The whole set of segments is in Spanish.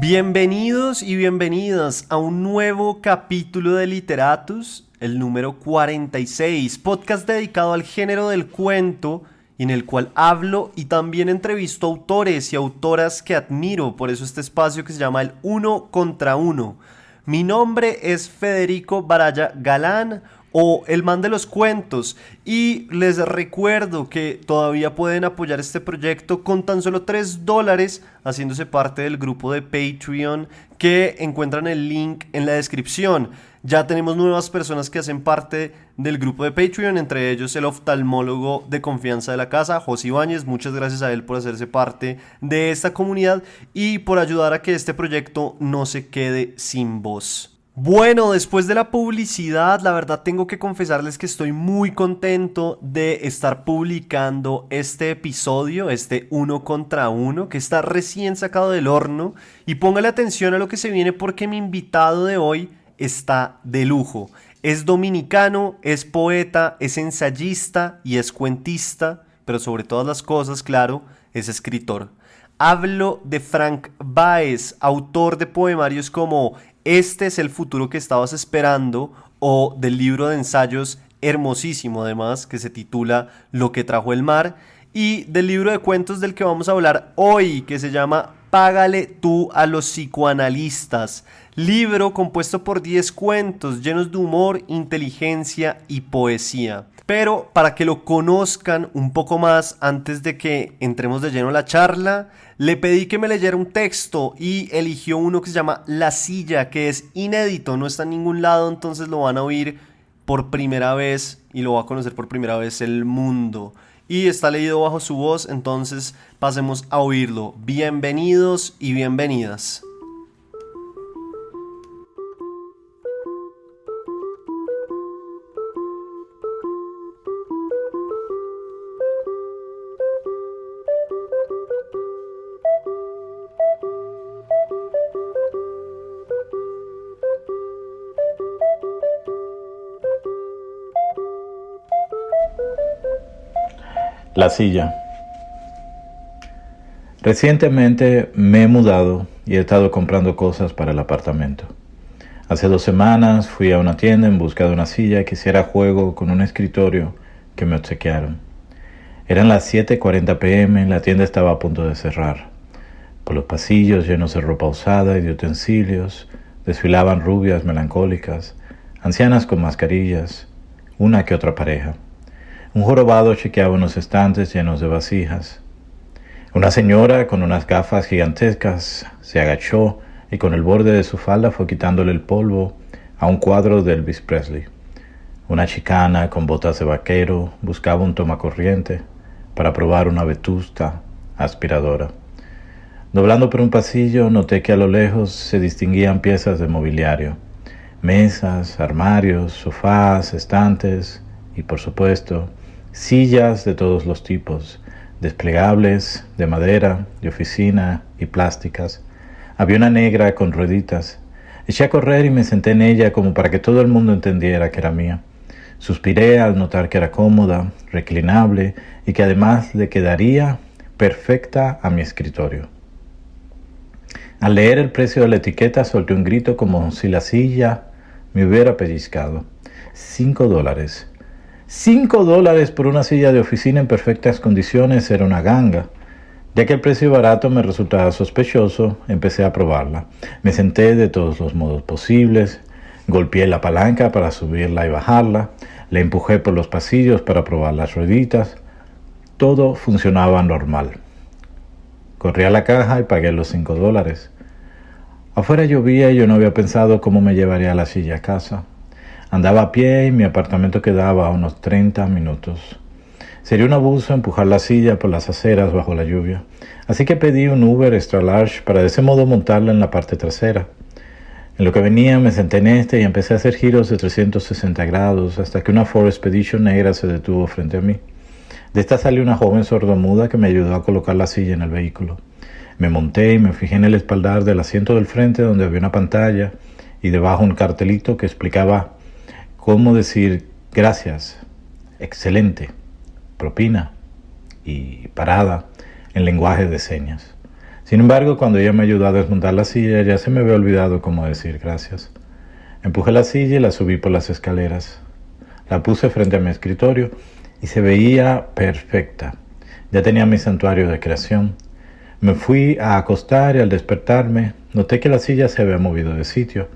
Bienvenidos y bienvenidas a un nuevo capítulo de Literatus, el número 46, podcast dedicado al género del cuento y en el cual hablo y también entrevisto autores y autoras que admiro, por eso este espacio que se llama el Uno contra Uno. Mi nombre es Federico Baraya Galán, o El Man de los Cuentos, y les recuerdo que todavía pueden apoyar este proyecto con tan solo $3 haciéndose parte del grupo de Patreon que encuentran el link en la descripción. Ya tenemos nuevas personas que hacen parte del grupo de Patreon, entre ellos el oftalmólogo de confianza de la casa, José Ibáñez. Muchas gracias a él por hacerse parte de esta comunidad y por ayudar a que este proyecto no se quede sin voz. Bueno, después de la publicidad, la verdad tengo que confesarles que estoy muy contento de estar publicando este episodio, este Uno contra Uno, que está recién sacado del horno. Y póngale atención a lo que se viene porque mi invitado de hoy está de lujo. Es dominicano, es poeta, es ensayista y es cuentista, pero sobre todas las cosas, claro, es escritor. Hablo de Frank Baez, autor de poemarios como Este es el futuro que estabas esperando, o del libro de ensayos hermosísimo además, que se titula Lo que trajo el mar, y del libro de cuentos del que vamos a hablar hoy, que se llama Págale tú a los psicoanalistas, libro compuesto por 10 cuentos llenos de humor, inteligencia y poesía. Pero para que lo conozcan un poco más antes de que entremos de lleno a la charla, le pedí que me leyera un texto y eligió uno que se llama La Silla, que es inédito, no está en ningún lado, entonces lo van a oír por primera vez y lo va a conocer por primera vez el mundo. Y está leído bajo su voz, entonces pasemos a oírlo. Bienvenidos y bienvenidas. La silla. Recientemente me he mudado y he estado comprando cosas para el apartamento. Hace 2 semanas fui a una tienda en busca de una silla que hiciera juego con un escritorio que me obsequiaron. Eran las 7:40 p.m. y la tienda estaba a punto de cerrar. Por los pasillos llenos de ropa usada y de utensilios desfilaban rubias melancólicas, ancianas con mascarillas, una que otra pareja. Un jorobado chequeaba unos estantes llenos de vasijas. Una señora con unas gafas gigantescas se agachó y con el borde de su falda fue quitándole el polvo a un cuadro de Elvis Presley. Una chicana con botas de vaquero buscaba un tomacorriente para probar una vetusta aspiradora. Doblando por un pasillo noté que a lo lejos se distinguían piezas de mobiliario: mesas, armarios, sofás, estantes y, por supuesto, sillas de todos los tipos, desplegables, de madera, de oficina y plásticas. Había una negra con rueditas. Eché a correr y me senté en ella como para que todo el mundo entendiera que era mía. Suspiré al notar que era cómoda, reclinable y que además le quedaría perfecta a mi escritorio. Al leer el precio de la etiqueta solté un grito como si la silla me hubiera pellizcado. $5. $5 por una silla de oficina en perfectas condiciones era una ganga. Ya que el precio barato me resultaba sospechoso, empecé a probarla. Me senté de todos los modos posibles, golpeé la palanca para subirla y bajarla, la empujé por los pasillos para probar las rueditas. Todo funcionaba normal. Corrí a la caja y pagué los $5. Afuera llovía y yo no había pensado cómo me llevaría la silla a casa. Andaba a pie y mi apartamento quedaba a unos 30 minutos. Sería un abuso empujar la silla por las aceras bajo la lluvia, así que pedí un Uber extra large para de ese modo montarla en la parte trasera. En lo que venía me senté en este y empecé a hacer giros de 360 grados hasta que una Ford Expedition negra se detuvo frente a mí. De esta salió una joven sordomuda que me ayudó a colocar la silla en el vehículo. Me monté y me fijé en el espaldar del asiento del frente donde había una pantalla y debajo un cartelito que explicaba cómo decir gracias, excelente, propina y parada en lenguaje de señas. Sin embargo, cuando ella me ayudó a desmontar la silla, ya se me había olvidado cómo decir gracias. Empujé la silla y la subí por las escaleras. La puse frente a mi escritorio y se veía perfecta. Ya tenía mi santuario de creación. Me fui a acostar y al despertarme noté que la silla se había movido de sitio.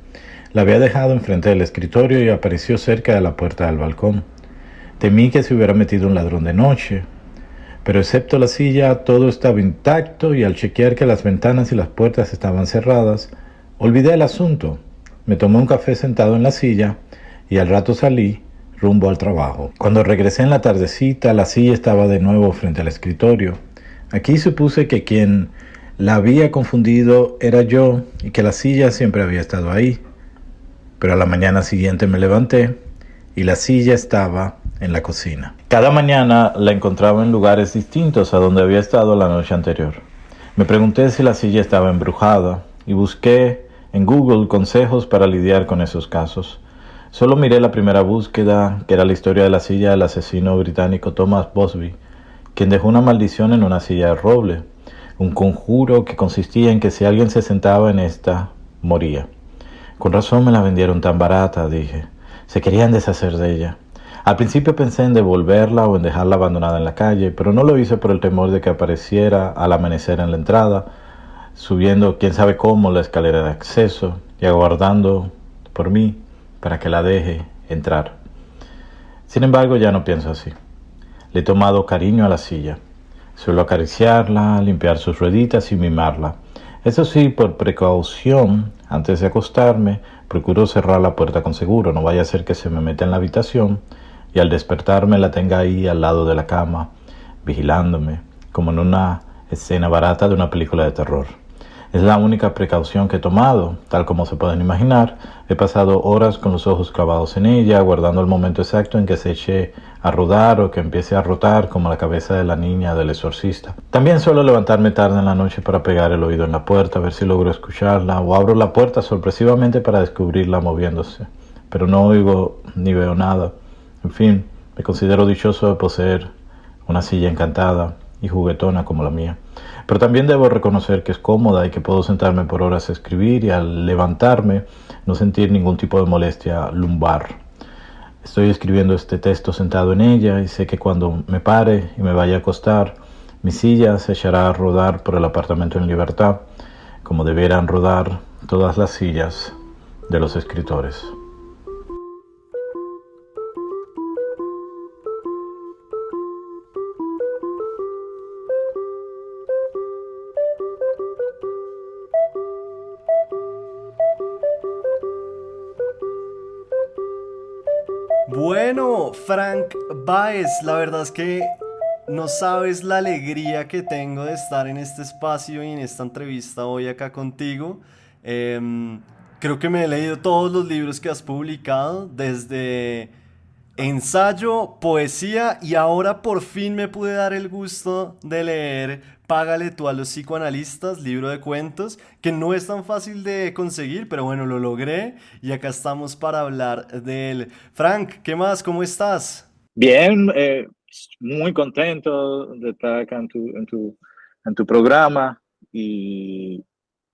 La había dejado enfrente del escritorio y apareció cerca de la puerta del balcón. Temí que se hubiera metido un ladrón de noche, pero excepto la silla todo estaba intacto y al chequear que las ventanas y las puertas estaban cerradas, olvidé el asunto. Me tomé un café sentado en la silla y al rato salí rumbo al trabajo. Cuando regresé en la tardecita, la silla estaba de nuevo frente al escritorio. Aquí supuse que quien la había confundido era yo y que la silla siempre había estado ahí. Pero a la mañana siguiente me levanté y la silla estaba en la cocina. Cada mañana la encontraba en lugares distintos a donde había estado la noche anterior. Me pregunté si la silla estaba embrujada y busqué en Google consejos para lidiar con esos casos. Solo miré la primera búsqueda, que era la historia de la silla del asesino británico Thomas Bosby, quien dejó una maldición en una silla de roble, un conjuro que consistía en que si alguien se sentaba en esta, moría. Con razón me la vendieron tan barata, dije. Se querían deshacer de ella. Al principio pensé en devolverla o en dejarla abandonada en la calle, pero no lo hice por el temor de que apareciera al amanecer en la entrada, subiendo quién sabe cómo la escalera de acceso y aguardando por mí para que la deje entrar. Sin embargo, ya no pienso así. Le he tomado cariño a la silla. Suelo acariciarla, limpiar sus rueditas y mimarla. Eso sí, por precaución, antes de acostarme, procuro cerrar la puerta con seguro, no vaya a ser que se me meta en la habitación y al despertarme la tenga ahí al lado de la cama, vigilándome, como en una escena barata de una película de terror. Es la única precaución que he tomado, tal como se pueden imaginar. He pasado horas con los ojos clavados en ella, aguardando el momento exacto en que se eche a rodar o que empiece a rotar como la cabeza de la niña del exorcista. También suelo levantarme tarde en la noche para pegar el oído en la puerta, a ver si logro escucharla, o abro la puerta sorpresivamente para descubrirla moviéndose. Pero no oigo ni veo nada. En fin, me considero dichoso de poseer una silla encantada y juguetona como la mía. Pero también debo reconocer que es cómoda y que puedo sentarme por horas a escribir y al levantarme no sentir ningún tipo de molestia lumbar. Estoy escribiendo este texto sentado en ella y sé que cuando me pare y me vaya a acostar, mi silla se echará a rodar por el apartamento en libertad, como debieran rodar todas las sillas de los escritores. Bueno, Frank Baez, la verdad es que no sabes la alegría que tengo de estar en este espacio y en esta entrevista hoy acá contigo. Em, Creo que me he leído todos los libros que has publicado, desde ensayo, poesía y ahora por fin me pude dar el gusto de leer Págale tú a los psicoanalistas, libro de cuentos, que no es tan fácil de conseguir, pero bueno, lo logré y acá estamos para hablar de él. Frank, ¿qué más? ¿Cómo estás? Bien, muy contento de estar acá en tu programa y,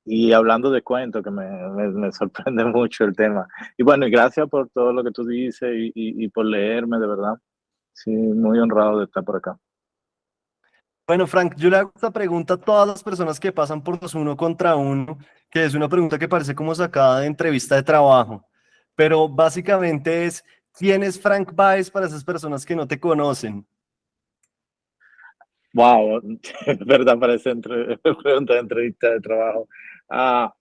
y hablando de cuentos, que me sorprende mucho el tema. Y bueno, y gracias por todo lo que tú dices y por leerme, de verdad. Sí, muy honrado de estar por acá. Bueno, Frank, yo le hago esta pregunta a todas las personas que pasan por los uno contra uno, que es una pregunta que parece como sacada de entrevista de trabajo, pero básicamente es, ¿quién es Frank Baez para esas personas que no te conocen? Wow, es verdad, parece pregunta de entrevista de trabajo. Ah,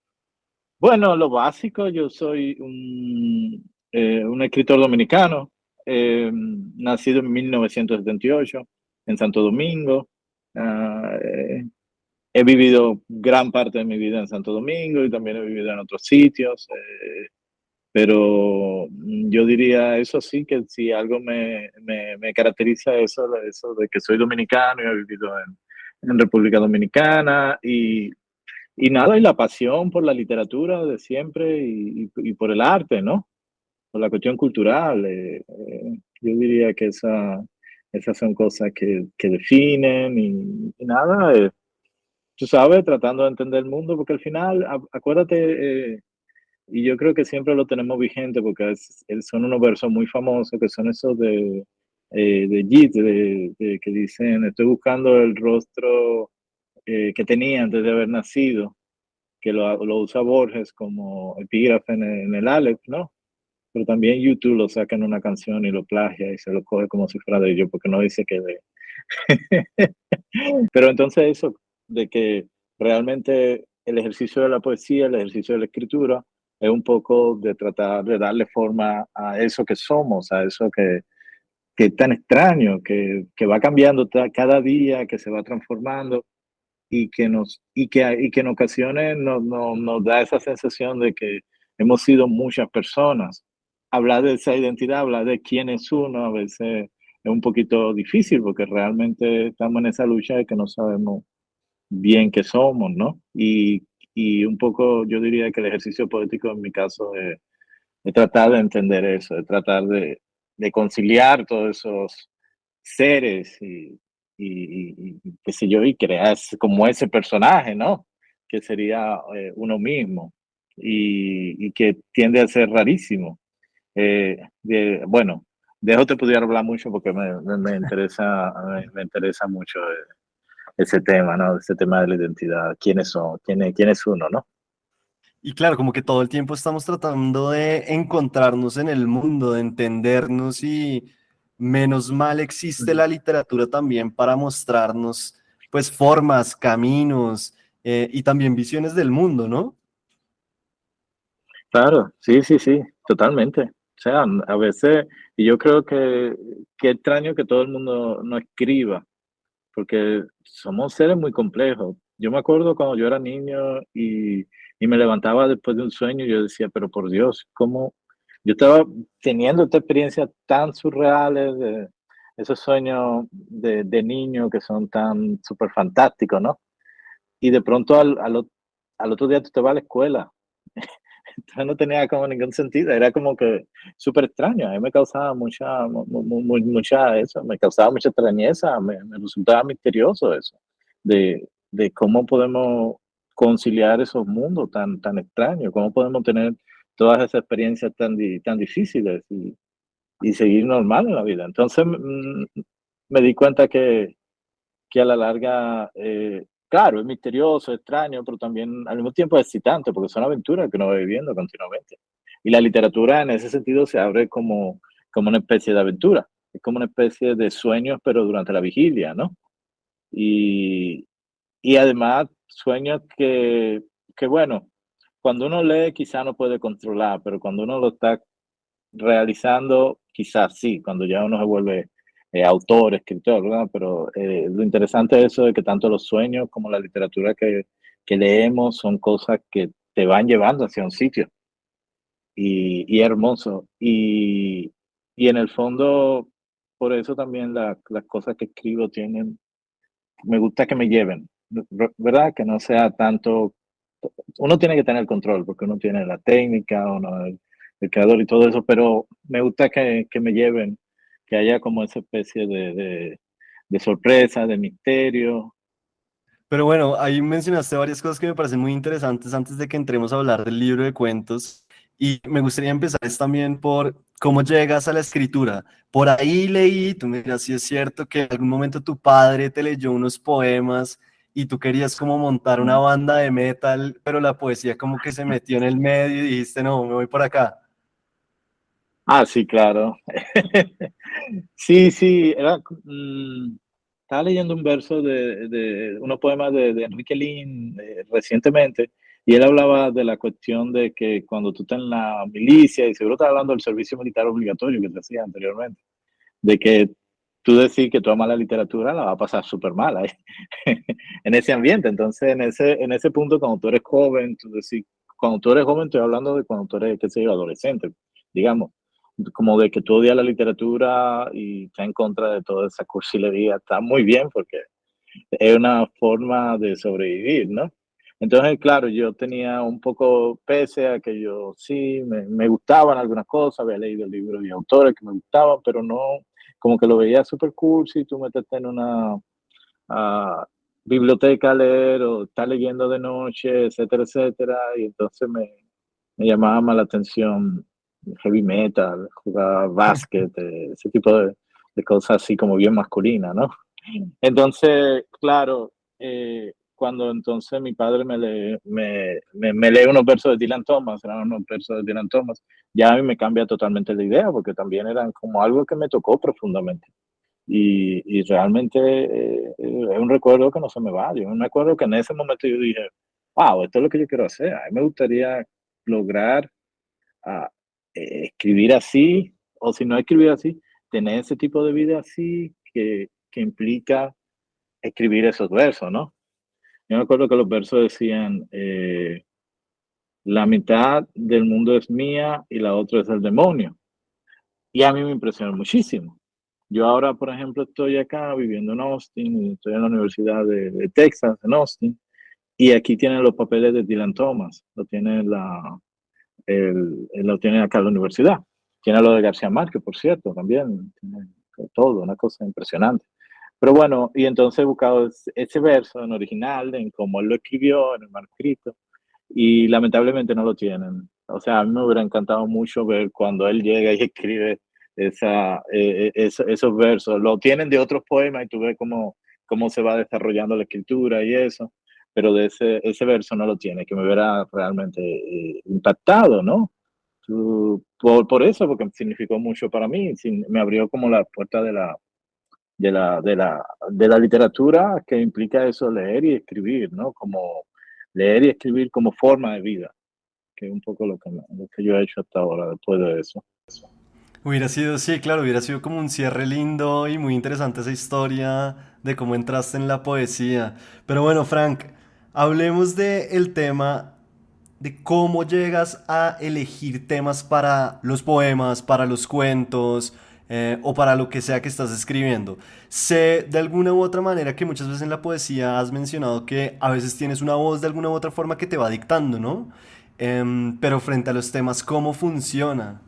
bueno, lo básico, yo soy un escritor dominicano, nacido en 1978 en Santo Domingo. Ah, he vivido gran parte de mi vida en Santo Domingo y también he vivido en otros sitios, pero yo diría eso sí, que si algo me caracteriza eso de que soy dominicano y he vivido en República Dominicana y nada, y la pasión por la literatura de siempre y por el arte, ¿no? Por la cuestión cultural. Yo diría que esas son cosas que definen y nada. tú sabes, tratando de entender el mundo, porque al final, acuérdate, y yo creo que siempre lo tenemos vigente, porque son unos versos muy famosos, que son esos de Yeats, que dicen, estoy buscando el rostro que tenía antes de haber nacido, que lo usa Borges como epígrafe en el Aleph, ¿no? Pero también YouTube lo saca en una canción y lo plagia y se lo coge como si fuera de ellos, porque no dice que de... Pero entonces eso, de que realmente el ejercicio de la poesía, el ejercicio de la escritura, es un poco de tratar de darle forma a eso que somos, a eso que es tan extraño, que va cambiando cada día, que se va transformando y que en ocasiones nos da esa sensación de que hemos sido muchas personas. Hablar de esa identidad, hablar de quién es uno, a veces es un poquito difícil porque realmente estamos en esa lucha de que no sabemos bien qué somos, ¿no? Y un poco yo diría que el ejercicio poético en mi caso es tratar de entender eso, de tratar de conciliar todos esos seres y qué sé yo, y creas como ese personaje, ¿no? Que sería uno mismo y que tiende a ser rarísimo. Bueno, de eso te pudiera hablar mucho porque me interesa mucho ese tema, ¿no? Ese tema de la identidad, quiénes son, quién es uno, ¿no? Y claro, como que todo el tiempo estamos tratando de encontrarnos en el mundo, de entendernos y menos mal existe la literatura también para mostrarnos pues formas, caminos y también visiones del mundo, ¿no? Claro, sí, sí, sí, totalmente. O sea, a veces, y yo creo que extraño que todo el mundo no escriba, porque somos seres muy complejos. Yo me acuerdo cuando yo era niño y me levantaba después de un sueño y yo decía, pero por Dios, ¿cómo? Yo estaba teniendo esta experiencia tan surreales, de esos sueños de niño que son tan súper fantásticos, ¿no? Y de pronto al otro día tú te vas a la escuela. Entonces no tenía como ningún sentido, era como que súper extraño, a mí me causaba mucha eso, me causaba mucha extrañeza, me resultaba misterioso eso, de cómo podemos conciliar esos mundos tan extraños, cómo podemos tener todas esas experiencias tan difíciles y seguir normal en la vida. Entonces me di cuenta que a la larga, claro, es misterioso, extraño, pero también al mismo tiempo es excitante, porque son aventuras que uno va viviendo continuamente. Y la literatura en ese sentido se abre como una especie de aventura, es como una especie de sueños, pero durante la vigilia, ¿no? Y, y además sueños que, bueno, cuando uno lee quizá no puede controlar, pero cuando uno lo está realizando, quizás sí, cuando ya uno se vuelve autor, escritor, ¿verdad? Pero lo interesante de eso es que tanto los sueños como la literatura que leemos son cosas que te van llevando hacia un sitio y hermoso. Y en el fondo, por eso también las cosas que escribo tienen, me gusta que me lleven, ¿verdad? Que no sea tanto, uno tiene que tener control porque uno tiene la técnica, uno el creador y todo eso, pero me gusta que me lleven, que haya como esa especie de sorpresa, de misterio. Pero bueno, ahí mencionaste varias cosas que me parecen muy interesantes antes de que entremos a hablar del libro de cuentos. Y me gustaría empezar es también por cómo llegas a la escritura. Por ahí leí, tú me dirás si es cierto que en algún momento tu padre te leyó unos poemas y tú querías como montar una Mm. banda de metal, pero la poesía como que se metió en el medio y dijiste, no, me voy por acá. Ah, sí, claro. Sí, sí, estaba leyendo un verso de unos poemas de Enrique Lin recientemente, y él hablaba de la cuestión de que cuando tú estás en la milicia, y seguro estaba hablando del servicio militar obligatorio que se hacía anteriormente, de que tú decís que tú amas la literatura, la va a pasar súper mal ahí, en ese ambiente. Entonces, en ese punto, cuando tú eres joven, tú decís, cuando tú eres joven, estoy hablando de cuando tú eres, qué sé yo, adolescente, digamos, como de que tú odias la literatura y estás en contra de toda esa cursilería, está muy bien porque es una forma de sobrevivir, ¿no? Entonces, claro, yo tenía un poco, pese a que yo sí, me gustaban algunas cosas, había leído libros y autores que me gustaban, pero no, como que lo veía súper cool si tú meterte en una, biblioteca a leer o estar leyendo de noche, etcétera, etcétera. Y entonces me llamaba más la atención heavy metal, jugar básquet, ese tipo de cosas así como bien masculinas, ¿no? Entonces, claro, cuando entonces mi padre me lee unos versos de Dylan Thomas, eran unos versos de Dylan Thomas, ya a mí me cambia totalmente la idea, porque también eran como algo que me tocó profundamente. Y realmente es un recuerdo que no se me va. Yo me acuerdo que en ese momento yo dije, wow, esto es lo que yo quiero hacer. A mí me gustaría lograr ah, escribir así, o si no escribir así, tener ese tipo de vida así que implica escribir esos versos, ¿no? Yo me acuerdo que los versos decían, la mitad del mundo es mía y la otra es el demonio. Y a mí me impresionó muchísimo. Yo ahora, por ejemplo, estoy acá viviendo en Austin, y estoy en la Universidad de Texas, en Austin, y aquí tienen los papeles de Dylan Thomas, lo tienen acá en la universidad. Tiene lo de García Márquez, por cierto, también, tiene todo, una cosa impresionante. Pero bueno, y entonces he buscado ese verso en original, en cómo él lo escribió, en el manuscrito, y lamentablemente no lo tienen. O sea, a mí me hubiera encantado mucho ver cuando él llega y escribe esos versos. Lo tienen de otros poemas y tú ves cómo se va desarrollando la escritura y eso, pero de ese verso no lo tiene, que me hubiera realmente impactado, ¿no? Por eso, porque significó mucho para mí, me abrió como la puerta de la literatura, que implica eso, leer y escribir, ¿no? Como leer y escribir como forma de vida, que es un poco lo que yo he hecho hasta ahora después de eso. Hubiera sido, sí, claro, hubiera sido como un cierre lindo y muy interesante esa historia de cómo entraste en la poesía. Pero bueno, Frank, hablemos de el tema de cómo llegas a elegir temas para los poemas, para los cuentos o para lo que sea que estás escribiendo. Sé de alguna u otra manera que muchas veces en la poesía has mencionado que a veces tienes una voz de alguna u otra forma que te va dictando, ¿no? Pero frente a los temas, ¿cómo funciona?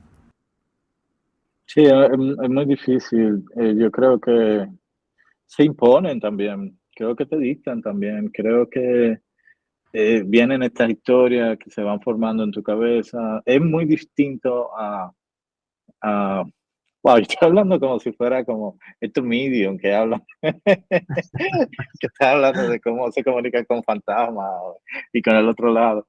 Sí, es muy difícil. Yo creo que se imponen también, creo que te dictan también, creo que vienen estas historias que se van formando en tu cabeza. Es muy distinto a wow, yo estoy hablando como si fuera como estos medium que hablan, que está hablando de cómo se comunican con fantasmas y con el otro lado.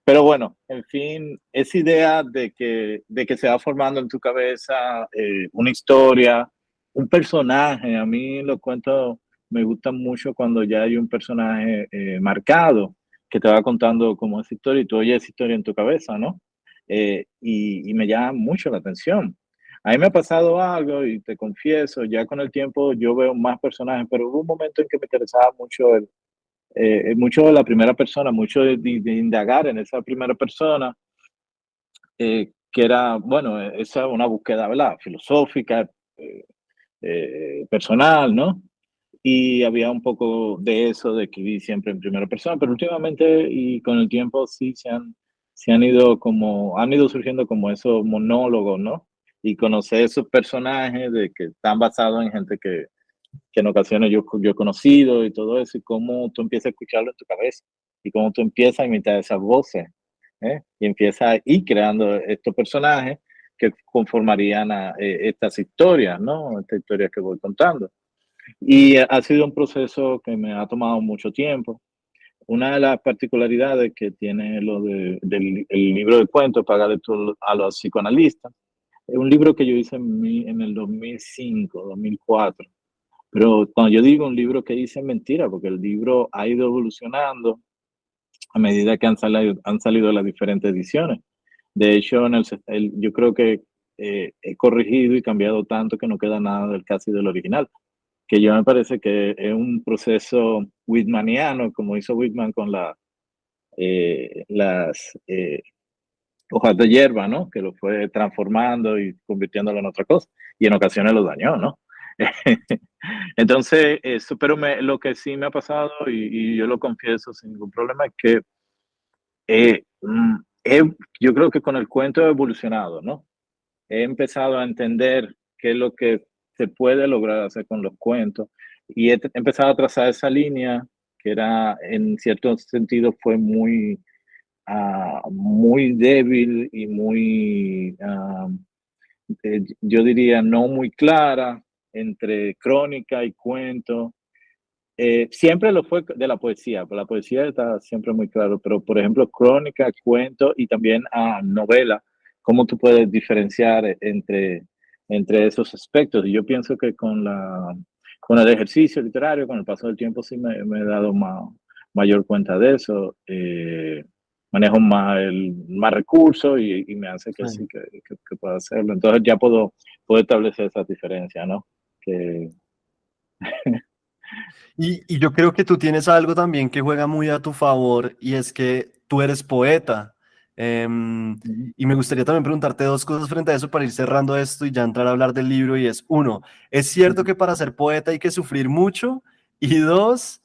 Pero bueno, en fin, esa idea de que se va formando en tu cabeza una historia, un personaje. A mí los cuentos me gustan mucho cuando ya hay un personaje marcado que te va contando como esa historia y tú oyes esa historia en tu cabeza, ¿no? Y me llama mucho la atención. A mí me ha pasado algo y te confieso, ya con el tiempo yo veo más personajes, pero hubo un momento en que me interesaba mucho de la primera persona, mucho de indagar en esa primera persona, que era, bueno, esa una búsqueda, ¿verdad? Filosófica, eh, personal, ¿no? Y había un poco de eso, de escribir siempre en primera persona, pero últimamente y con el tiempo sí han ido surgiendo como esos monólogos, ¿no? Y conocer esos personajes de que están basados en gente que en ocasiones yo he conocido y todo eso, y cómo tú empiezas a escucharlo en tu cabeza, y cómo tú empiezas a imitar esas voces, y empiezas a ir creando estos personajes que conformarían estas historias, ¿no? Estas historias que voy contando. Y ha sido un proceso que me ha tomado mucho tiempo. Una de las particularidades que tiene el libro de cuentos, Pagaré a los psicoanalistas, es un libro que yo hice en el 2005, 2004. Pero cuando yo digo un libro que hice, es mentira, porque el libro ha ido evolucionando a medida que han salido las diferentes ediciones. De hecho, yo creo que he corregido y cambiado tanto que no queda nada casi del original, que yo me parece que es un proceso whitmaniano, como hizo Whitman con las hojas de hierba, ¿no? Que lo fue transformando y convirtiéndolo en otra cosa, y en ocasiones lo dañó, ¿no? Entonces, eso, pero lo que sí me ha pasado, y yo lo confieso sin ningún problema, es que eh, mm, yo creo que con el cuento he evolucionado, ¿no? He empezado a entender qué es lo que se puede lograr hacer con los cuentos. y he empezado a trazar esa línea que era, en cierto sentido, fue muy débil y yo diría, no muy clara entre crónica y cuento. Siempre lo fue de la poesía, pero la poesía está siempre muy claro, pero por ejemplo, crónica, cuento y también novela, ¿cómo tú puedes diferenciar entre esos aspectos? Y yo pienso que con el ejercicio literario, con el paso del tiempo, sí me he dado mayor cuenta de eso. Manejo más recursos y me hace que Sí. sí, que pueda hacerlo. Entonces ya puedo establecer esa diferencia, ¿no? Que, Y yo creo que tú tienes algo también que juega muy a tu favor y es que tú eres poeta. Em, y me gustaría también preguntarte dos cosas frente a eso para ir cerrando esto y ya entrar a hablar del libro. Y es, uno, ¿es cierto que para ser poeta hay que sufrir mucho? Y dos,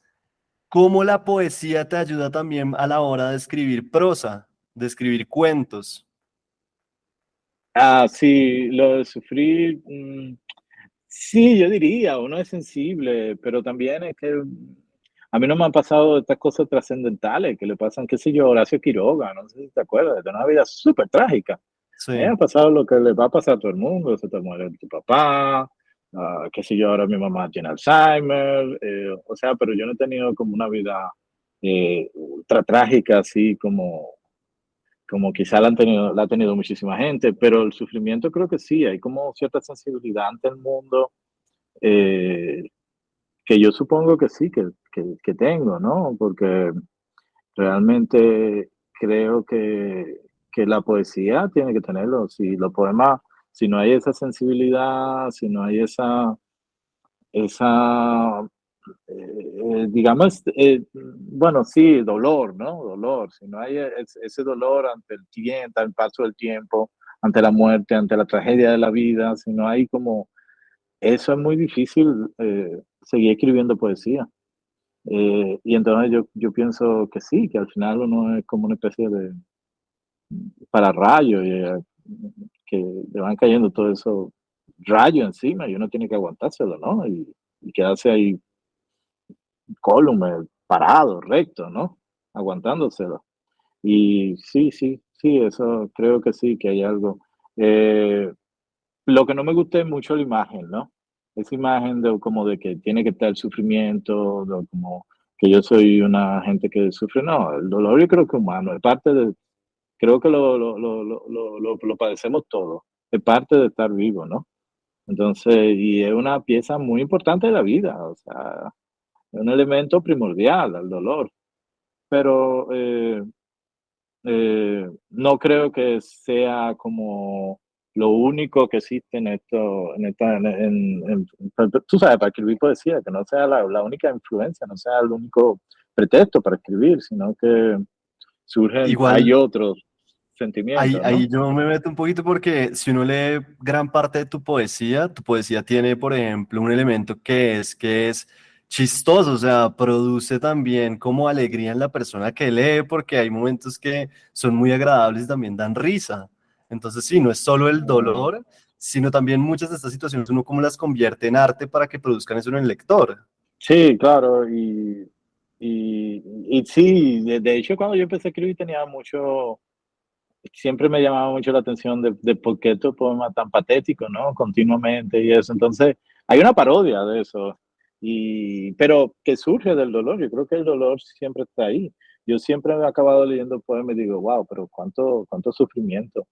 ¿cómo la poesía te ayuda también a la hora de escribir prosa, de escribir cuentos? sí, lo de sufrir, sí, yo diría, uno es sensible, pero también es que a mí no me han pasado estas cosas trascendentales que le pasan, qué sé yo, a Horacio Quiroga, no sé si te acuerdas, de una vida súper trágica. Me Sí, ha pasado lo que le va a pasar a todo el mundo, se te muere tu papá, qué sé yo, ahora mi mamá tiene Alzheimer, o sea, pero yo no he tenido como una vida ultra trágica, así como quizá la ha tenido muchísima gente, pero el sufrimiento creo que sí, hay como cierta sensibilidad ante el mundo eh, que yo supongo que sí, que tengo, ¿no? Porque realmente creo que la poesía tiene que tenerlo. Si los poemas, si no hay esa sensibilidad, si no hay esa digamos, bueno, sí, dolor, ¿no? Dolor. Si no hay ese dolor ante el tiempo, ante el paso del tiempo, ante la muerte, ante la tragedia de la vida, si no hay como eso es muy difícil seguir escribiendo poesía. Y entonces yo pienso que sí, que al final uno es como una especie de pararrayo, que le van cayendo todos esos rayos encima y uno tiene que aguantárselo, ¿no? Y quedarse ahí cólume, parado, recto, ¿no? Aguantándoselo. Y sí, eso creo que sí, que hay algo. Eh, lo que no me gusta es mucho la imagen, ¿no? Esa imagen de como de que tiene que estar el sufrimiento, de como que yo soy una gente que sufre. No, el dolor yo creo que es humano, es parte de, creo que lo padecemos todos, es parte de estar vivo, ¿no? Entonces, y es una pieza muy importante de la vida, o sea, es un elemento primordial al dolor, pero no creo que sea como lo único que existe en esto, tú sabes, para escribir poesía, que no sea la única influencia, no sea el único pretexto para escribir, sino que hay igual. otros Ahí, sentimientos, ¿no? ahí yo me meto un poquito porque si uno lee gran parte de tu poesía tiene, por ejemplo, un elemento que es chistoso, o sea, produce también como alegría en la persona que lee, porque hay momentos que son muy agradables y también dan risa. Entonces, sí, no es solo el Mm. dolor, sino también muchas de estas situaciones uno como las convierte en arte para que produzcan eso en el lector. Sí, claro, y sí, de hecho cuando yo empecé a escribir tenía siempre me llamaba mucho la atención de por qué estos poemas tan patéticos, ¿no? Continuamente y eso. Entonces, hay una parodia de eso, pero que surge del dolor. Yo creo que el dolor siempre está ahí. Yo siempre me he acabado leyendo poemas y digo, wow, pero cuánto sufrimiento.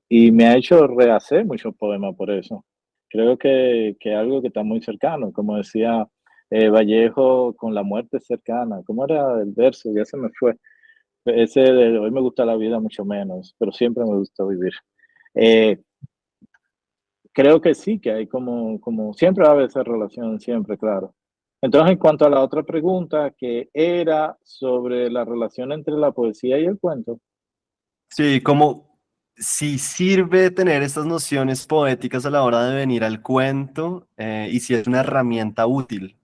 Y me ha hecho rehacer muchos poemas por eso. Creo que algo que está muy cercano, como decía Vallejo, con la muerte cercana. ¿Cómo era el verso? Ya se me fue. Ese de hoy me gusta la vida mucho menos, pero siempre me gusta vivir. Eh, creo que sí, que hay como siempre va a haber esa relación, siempre, claro. Entonces, en cuanto a la otra pregunta, que era sobre la relación entre la poesía y el cuento, Sí, como si sirve tener estas nociones poéticas a la hora de venir al cuento y si es una herramienta útil.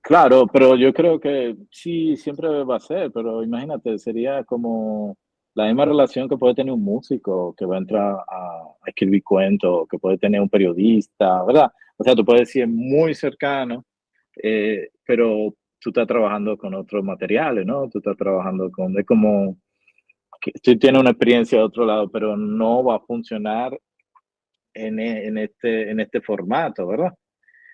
claro, pero yo creo que sí, siempre va a ser, pero imagínate, sería como la misma relación que puede tener un músico que va a entrar a escribir cuentos, que puede tener un periodista, ¿verdad? O sea, tú puedes decir es muy cercano, pero tú estás trabajando con otros materiales, ¿no? Tú estás trabajando con, es como que tú tienes una experiencia de otro lado, pero no va a funcionar en este formato, ¿verdad?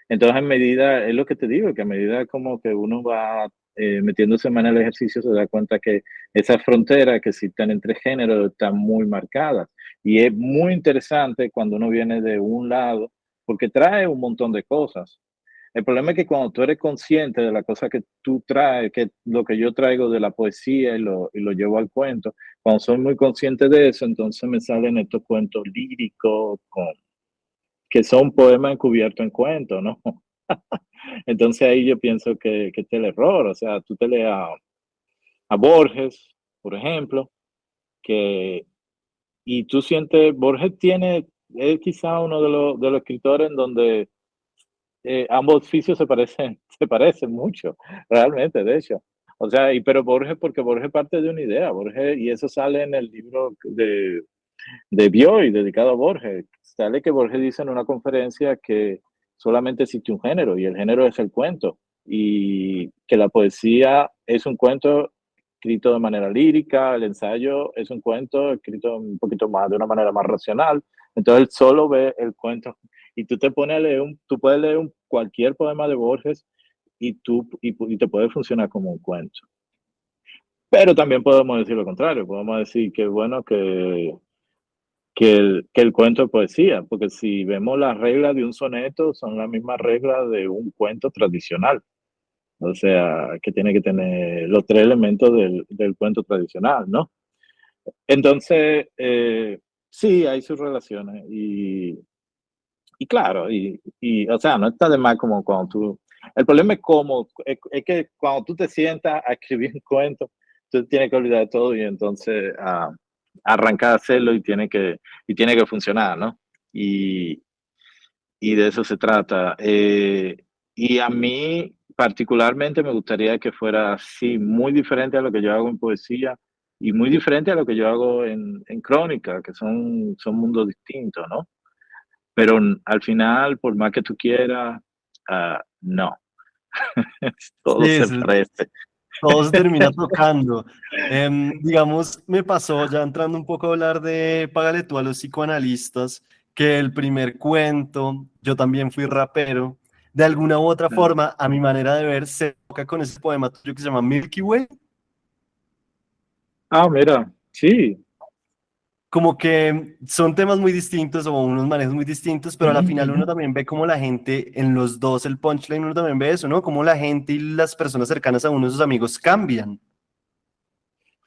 Entonces, en medida, es lo que te digo, que a medida como que uno va metiéndose más en el ejercicio, se da cuenta que esas fronteras que existen entre géneros están muy marcadas. Y es muy interesante cuando uno viene de un lado, porque trae un montón de cosas. El problema es que cuando tú eres consciente de la cosa que tú traes, que lo que yo traigo de la poesía y lo llevo al cuento, cuando soy muy consciente de eso, entonces me salen estos cuentos líricos que son poemas encubiertos en cuentos, ¿no? Entonces ahí yo pienso que este es el error. O sea, tú te lees a Borges, por ejemplo, que, y tú sientes, Borges tiene, es quizá uno de los escritores en donde ambos oficios se parecen mucho, realmente, de hecho. O sea, pero Borges, porque Borges parte de una idea, Borges, y eso sale en el libro de Bioy, dedicado a Borges. Sale que Borges dice en una conferencia que solamente existe un género y el género es el cuento y que la poesía es un cuento escrito de manera lírica, el ensayo es un cuento escrito un poquito más de una manera más racional. Entonces él solo ve el cuento y tú te pones a leer tú puedes leer cualquier poema de Borges y te puede funcionar como un cuento. Pero también podemos decir lo contrario, podemos decir que bueno que el cuento de poesía, porque si vemos las reglas de un soneto, son las mismas reglas de un cuento tradicional. O sea, que tiene que tener los tres elementos del cuento tradicional, ¿no? Entonces, sí, hay sus relaciones y claro, o sea, no está de más como cuando tú... El problema es cómo, es que cuando tú te sientas a escribir un cuento, tú tienes que olvidar de todo y entonces arrancar a hacerlo y tiene que funcionar, ¿no? Y, y de eso se trata. Y a mí particularmente me gustaría que fuera así, muy diferente a lo que yo hago en poesía y muy diferente a lo que yo hago en crónica, que son mundos distintos, ¿no? Pero al final, por más que tú quieras, no, Sí, todo se parece. todo se termina tocando. Digamos, me pasó, ya entrando un poco a hablar de Págale tú a los psicoanalistas, que el primer cuento, yo también fui rapero, de alguna u otra forma, a mi manera de ver, se toca con ese poema tuyo que se llama Milky Way. Ah, mira, sí. Como que son temas muy distintos o unos manejos muy distintos, pero a la Ujú, final ujú. uno también ve como la gente en los dos, el punchline, uno también ve eso, ¿no? Como la gente y las personas cercanas a uno, sus amigos cambian.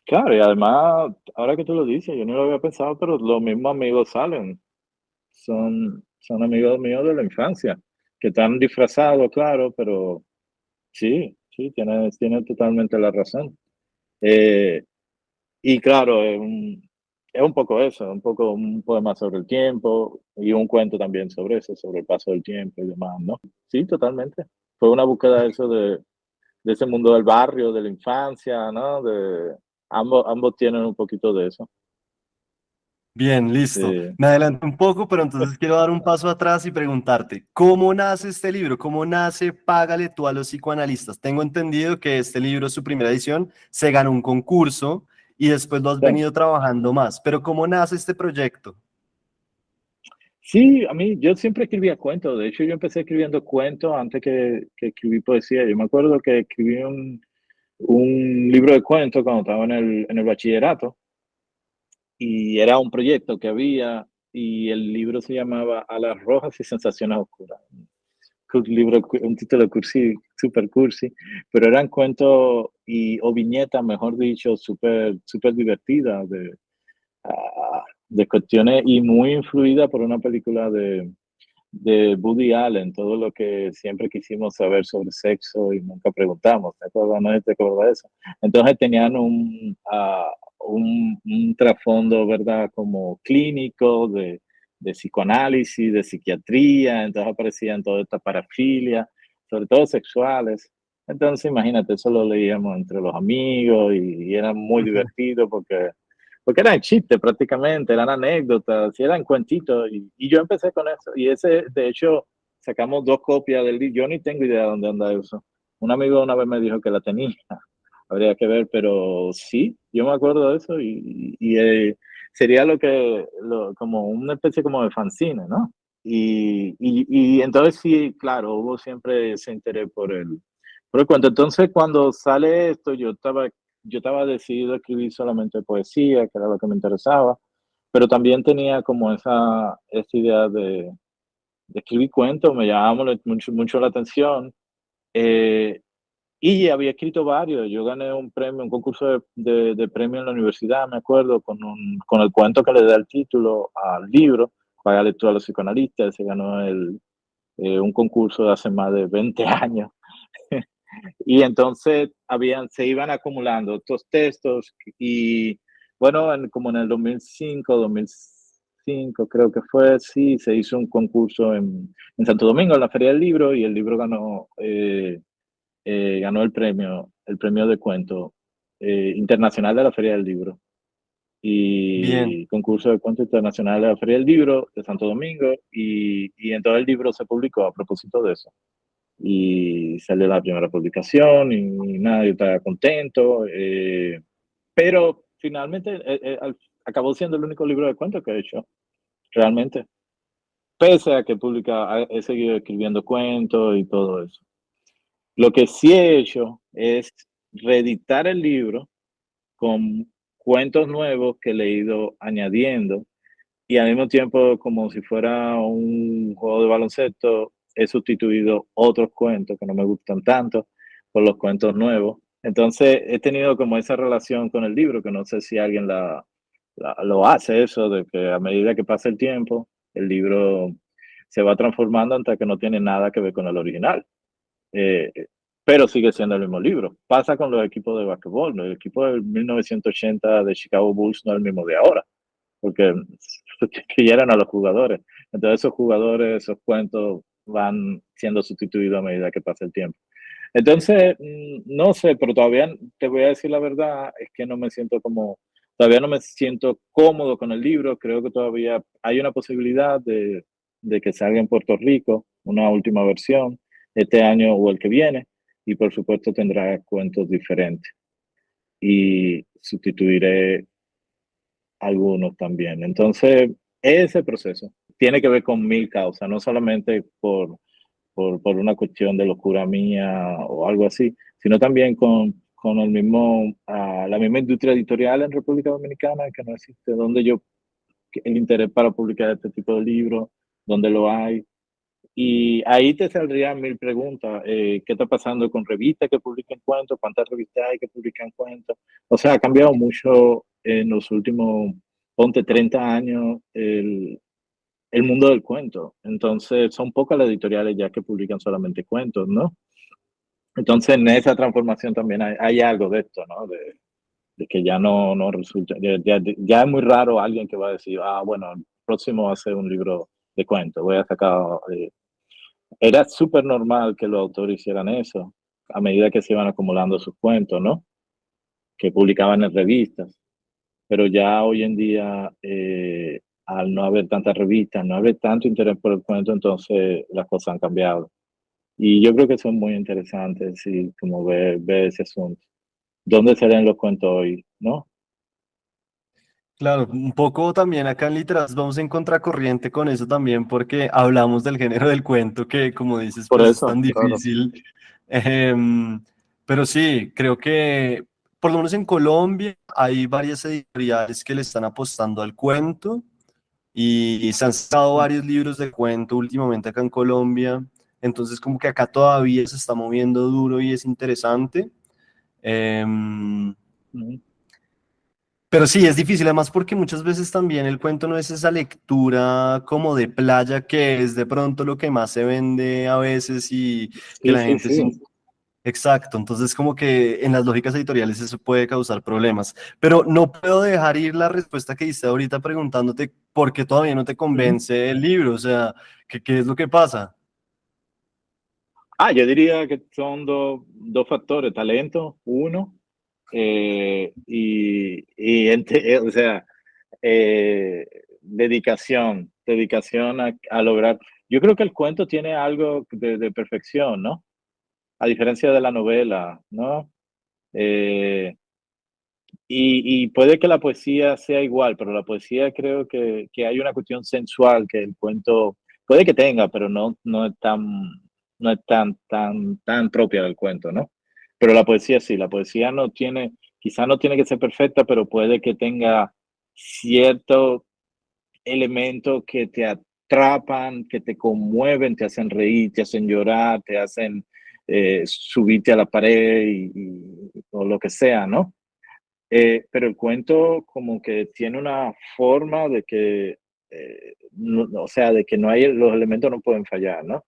Claro, y además, ahora que tú lo dices, yo no lo había pensado, pero los mismos amigos salen. Son amigos míos de la infancia, que están disfrazados, claro, pero sí, sí, tienes totalmente la razón. Eh, y claro, es un poco eso, un poco un poema sobre el tiempo y un cuento también sobre eso, sobre el paso del tiempo y demás, ¿no? Sí, totalmente. Fue una búsqueda de eso, de ese mundo del barrio, de la infancia, ¿no? Ambos tienen un poquito de eso. Bien, listo. Sí. Me adelanto un poco, pero entonces quiero dar un paso atrás y preguntarte, ¿cómo nace este libro? ¿Cómo nace Págale tú a los psicoanalistas? Tengo entendido que este libro, su primera edición, se ganó un concurso y después lo has Sí. venido trabajando más, pero ¿cómo nace este proyecto? Sí, a mí, yo siempre escribía cuentos. De hecho, yo empecé escribiendo cuentos antes que escribí poesía. Yo me acuerdo que escribí un libro de cuentos cuando estaba en el bachillerato y era un proyecto que había y el libro se llamaba Alas Rojas y Sensaciones Oscuras. Un título cursi, super cursi, pero eran cuentos o viñetas, mejor dicho, súper divertidas de cuestiones y muy influida por una película de Woody Allen, todo lo que siempre quisimos saber sobre sexo y nunca preguntamos. ¿Te acuerdas? ¿No te acuerdas de eso? Entonces tenían un trasfondo, ¿verdad? Como clínico, de psicoanálisis, de psiquiatría, entonces aparecían todas estas parafilias, sobre todo sexuales. Entonces, imagínate, eso lo leíamos entre los amigos y era muy divertido porque eran chistes prácticamente, eran anécdotas, y eran cuentitos, y yo empecé con eso, y ese, de hecho, sacamos 2 copias del libro. Yo ni tengo idea de dónde anda eso. Un amigo una vez me dijo que la tenía. Habría que ver, pero sí, yo me acuerdo de eso y sería como una especie como de fanzine, ¿no? Y entonces sí, claro, hubo siempre ese interés por el cuento. Entonces cuando sale esto, yo estaba decidido a escribir solamente poesía, que era lo que me interesaba, pero también tenía como esa idea de escribir cuentos, me llamaba mucho, mucho la atención. Eh, y había escrito varios. Yo gané un premio, un concurso de premio en la universidad, me acuerdo, con el cuento que le da el título al libro, para lectura a los psicoanalistas. Se ganó un concurso de hace más de 20 años. Y entonces se iban acumulando estos textos y bueno, como en el 2005 creo que fue, sí, se hizo un concurso en Santo Domingo, en la Feria del Libro, y el libro ganó el premio de cuento internacional de la Feria del Libro Bien, y concurso de cuento internacional de la Feria del Libro de Santo Domingo y entonces el libro se publicó a propósito de eso y salió la primera publicación y nada, yo estaba contento, pero finalmente acabó siendo el único libro de cuentos que he hecho, realmente, pese a que he seguido escribiendo cuentos y todo eso. Lo que sí he hecho es reeditar el libro con cuentos nuevos que le he ido añadiendo y al mismo tiempo, como si fuera un juego de baloncesto, he sustituido otros cuentos que no me gustan tanto por los cuentos nuevos. Entonces, he tenido como esa relación con el libro, que no sé si alguien lo hace, eso de que a medida que pasa el tiempo, el libro se va transformando hasta que no tiene nada que ver con el original. Eh, pero sigue siendo el mismo libro. Pasa con los equipos de basquetbol, ¿no? El equipo del 1980 de Chicago Bulls no es el mismo de ahora, porque eran a los jugadores. Entonces esos jugadores, esos cuentos van siendo sustituidos a medida que pasa el tiempo. Entonces, no sé, pero todavía te voy a decir la verdad, es que todavía no me siento cómodo con el libro. Creo que todavía hay una posibilidad de que salga en Puerto Rico una última versión este año o el que viene, y por supuesto tendrá cuentos diferentes y sustituiré algunos también. Entonces, ese proceso tiene que ver con mil causas, no solamente por una cuestión de locura mía o algo así, sino también con la misma industria editorial en República Dominicana, que no existe, el interés para publicar este tipo de libros, donde lo hay. Y ahí te saldrían mil preguntas. ¿Qué está pasando con revistas que publican cuentos? ¿Cuántas revistas hay que publican cuentos? O sea, ha cambiado mucho en los últimos, ponte 30 años, el mundo del cuento. Entonces, son pocas las editoriales ya que publican solamente cuentos, ¿no? Entonces, en esa transformación también hay algo de esto, ¿no? De que ya no resulta, ya es muy raro alguien que va a decir, bueno, el próximo va a ser un libro de cuentos, voy a sacar. Era súper normal que los autores hicieran eso a medida que se iban acumulando sus cuentos, ¿no? Que publicaban en revistas. Pero ya hoy en día, al no haber tantas revistas, no haber tanto interés por el cuento, entonces las cosas han cambiado. Y yo creo que son muy interesantes, sí, como ver ese asunto. ¿Dónde serían los cuentos hoy, no? claro, un poco también acá en Literas vamos en contracorriente con eso también porque hablamos del género del cuento que, como dices, Por pues es eso, tan claro. difícil. Em, pero sí, creo que por lo menos en Colombia hay varias editoriales que le están apostando al cuento y se han sacado varios libros de cuento últimamente acá en Colombia. Entonces como que acá todavía se está moviendo duro y es interesante. Em, Ujú. pero sí, es difícil, además porque muchas veces también el cuento no es esa lectura como de playa que es de pronto lo que más se vende a veces y que Sí, la sí, gente sí. sí. Exacto, entonces como que en las lógicas editoriales eso puede causar problemas. Pero no puedo dejar ir la respuesta que diste ahorita preguntándote por qué todavía no te Ujú. convence el libro, o sea, ¿qué es lo que pasa? Yo diría que son dos factores, talento, uno, o sea, eh, dedicación a lograr. Yo creo que el cuento tiene algo de perfección, ¿no? A diferencia de la novela, ¿no? Eh, y puede que la poesía sea igual, pero la poesía creo que hay una cuestión sensual que el cuento puede que tenga, pero no es tan propia del cuento, ¿no? Pero la poesía sí, la poesía no tiene, quizá no tiene que ser perfecta, pero puede que tenga ciertos elementos que te atrapan, que te conmueven, te hacen reír, te hacen llorar, te hacen subirte a la pared o lo que sea, ¿no? Pero el cuento como que tiene una forma de que, o sea, de que no hay, los elementos no pueden fallar, ¿no?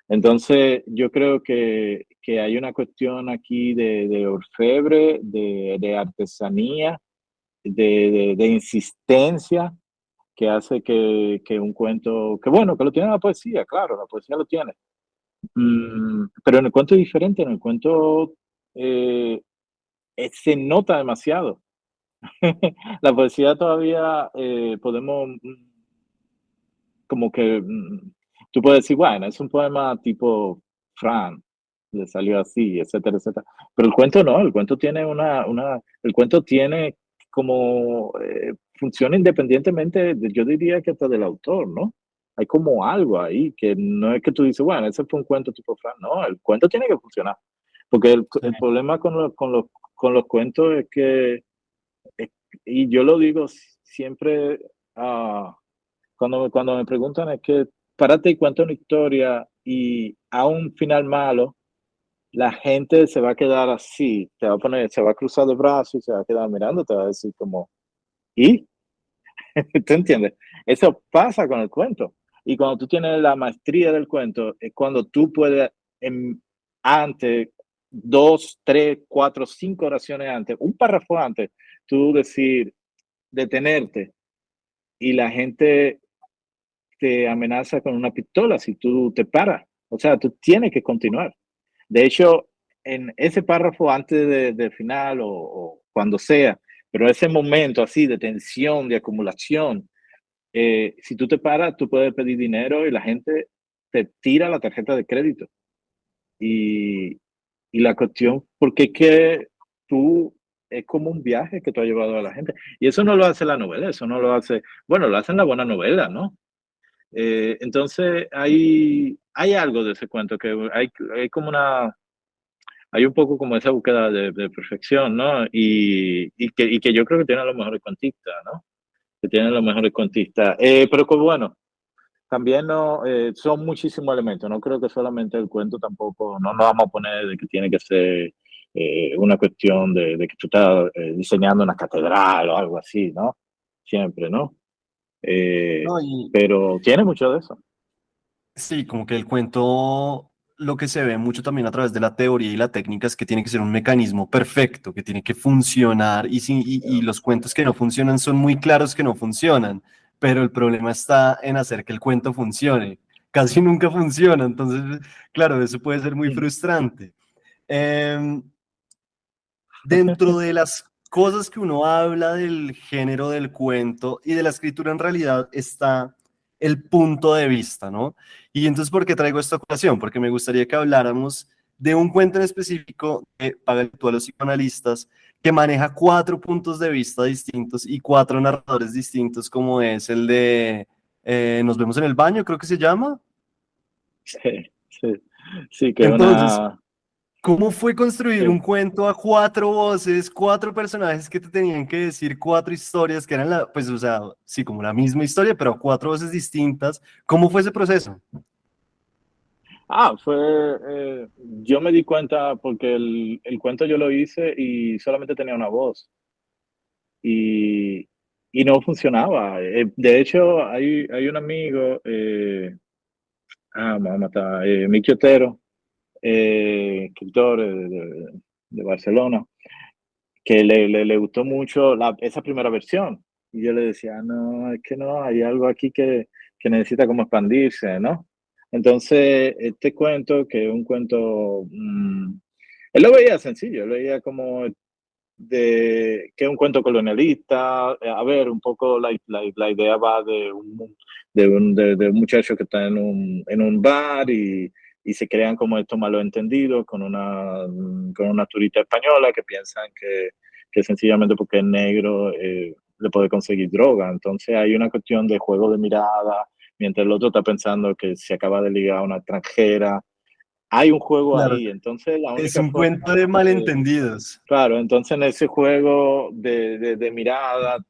Entonces, yo creo que hay una cuestión aquí de orfebre, de artesanía, de insistencia, que hace que un cuento, que bueno, que lo tiene la poesía, claro, la poesía lo tiene. Pero en el cuento es diferente, en el cuento eh, se nota demasiado. La poesía todavía podemos, como que tú puedes decir, bueno, es un poema tipo Fran, le salió así, etcétera, etcétera. Pero el cuento no, el cuento tiene el cuento tiene como funciona independientemente, yo diría que hasta del autor, ¿no? Hay como algo ahí que no es que tú dices, bueno, ese fue un cuento tipo Fran, no, el cuento tiene que funcionar. Porque Sí. el problema con los cuentos es que eh, y yo lo digo siempre cuando me preguntan es que párate y cuenta una historia y a un final malo, la gente se va a quedar así, te va a poner, se va a cruzar de brazos y se va a quedar mirando, te va a decir como, ¿y? ¿Tú entiendes? Eso pasa con el cuento. Y cuando tú tienes la maestría del cuento, es cuando tú puedes, antes, dos, tres, cuatro, cinco oraciones antes, un párrafo antes, tú decir, detenerte y la gente te amenaza con una pistola si tú te paras. O sea, tú tienes que continuar. De hecho, en ese párrafo antes del final o cuando sea, pero ese momento así de tensión, de acumulación, si tú te paras, tú puedes pedir dinero y la gente te tira la tarjeta de crédito. Y, y la cuestión, porque es que tú es como un viaje que tú has llevado a la gente. Y eso no lo hace la novela, eso no lo hace, bueno, lo hacen la buena novela, ¿no? Entonces hay algo de ese cuento que hay como hay un poco como esa búsqueda de perfección, ¿no? Y que yo creo que tienen los mejores cuentistas, ¿no? Que tienen los mejores cuentistas. Pero que bueno, también no, son muchísimos elementos, no creo que solamente el cuento tampoco, no nos vamos a poner de que tiene que ser una cuestión de que tú estás diseñando una catedral o algo así, ¿no? Siempre, ¿no? Eh, No, y pero tiene mucho de eso. sí, como que el cuento, lo que se ve mucho también a través de la teoría y la técnica es que tiene que ser un mecanismo perfecto, que tiene que funcionar y los cuentos que no funcionan son muy claros que no funcionan, pero el problema está en hacer que el cuento funcione. Casi nunca funciona, entonces, claro, eso puede ser muy Mm. frustrante. Em, Dentro de las cosas que uno habla del género del cuento y de la escritura en realidad está el punto de vista, ¿no? Y entonces, ¿por qué traigo esta ocasión? Porque me gustaría que habláramos de un cuento en específico que paga tú a los psicoanalistas que maneja cuatro puntos de vista distintos y cuatro narradores distintos, como es el de Nos vemos en el baño, creo que se llama. Sí, sí, sí, que Entonces, una, ¿cómo fue construir un sí. cuento a cuatro voces, cuatro personajes que te tenían que decir cuatro historias que eran pues, o sea, sí, como la misma historia, pero a cuatro voces distintas? ¿Cómo fue ese proceso? Fue, yo me di cuenta porque el cuento yo lo hice y solamente tenía una voz y, y no funcionaba. De hecho, hay un amigo, me va a matar, Miki Otero, escritor de Barcelona, que le gustó mucho esa primera versión. Y yo le decía, no, es que no, hay algo aquí que necesita como expandirse, ¿no? Entonces, este cuento, que es un cuento, él lo veía sencillo, él veía como que es un cuento colonialista. A ver, un poco la idea va de un muchacho que está en un bar y se crean como estos malos entendidos con una turista española que piensan que sencillamente porque es negro le puede conseguir droga. Entonces hay una cuestión de juego de mirada, mientras el otro está pensando que se acaba de ligar a una extranjera. Hay un juego Claro, ahí, entonces la es única un forma cuento de de, malentendidos. claro, entonces en ese juego de mirada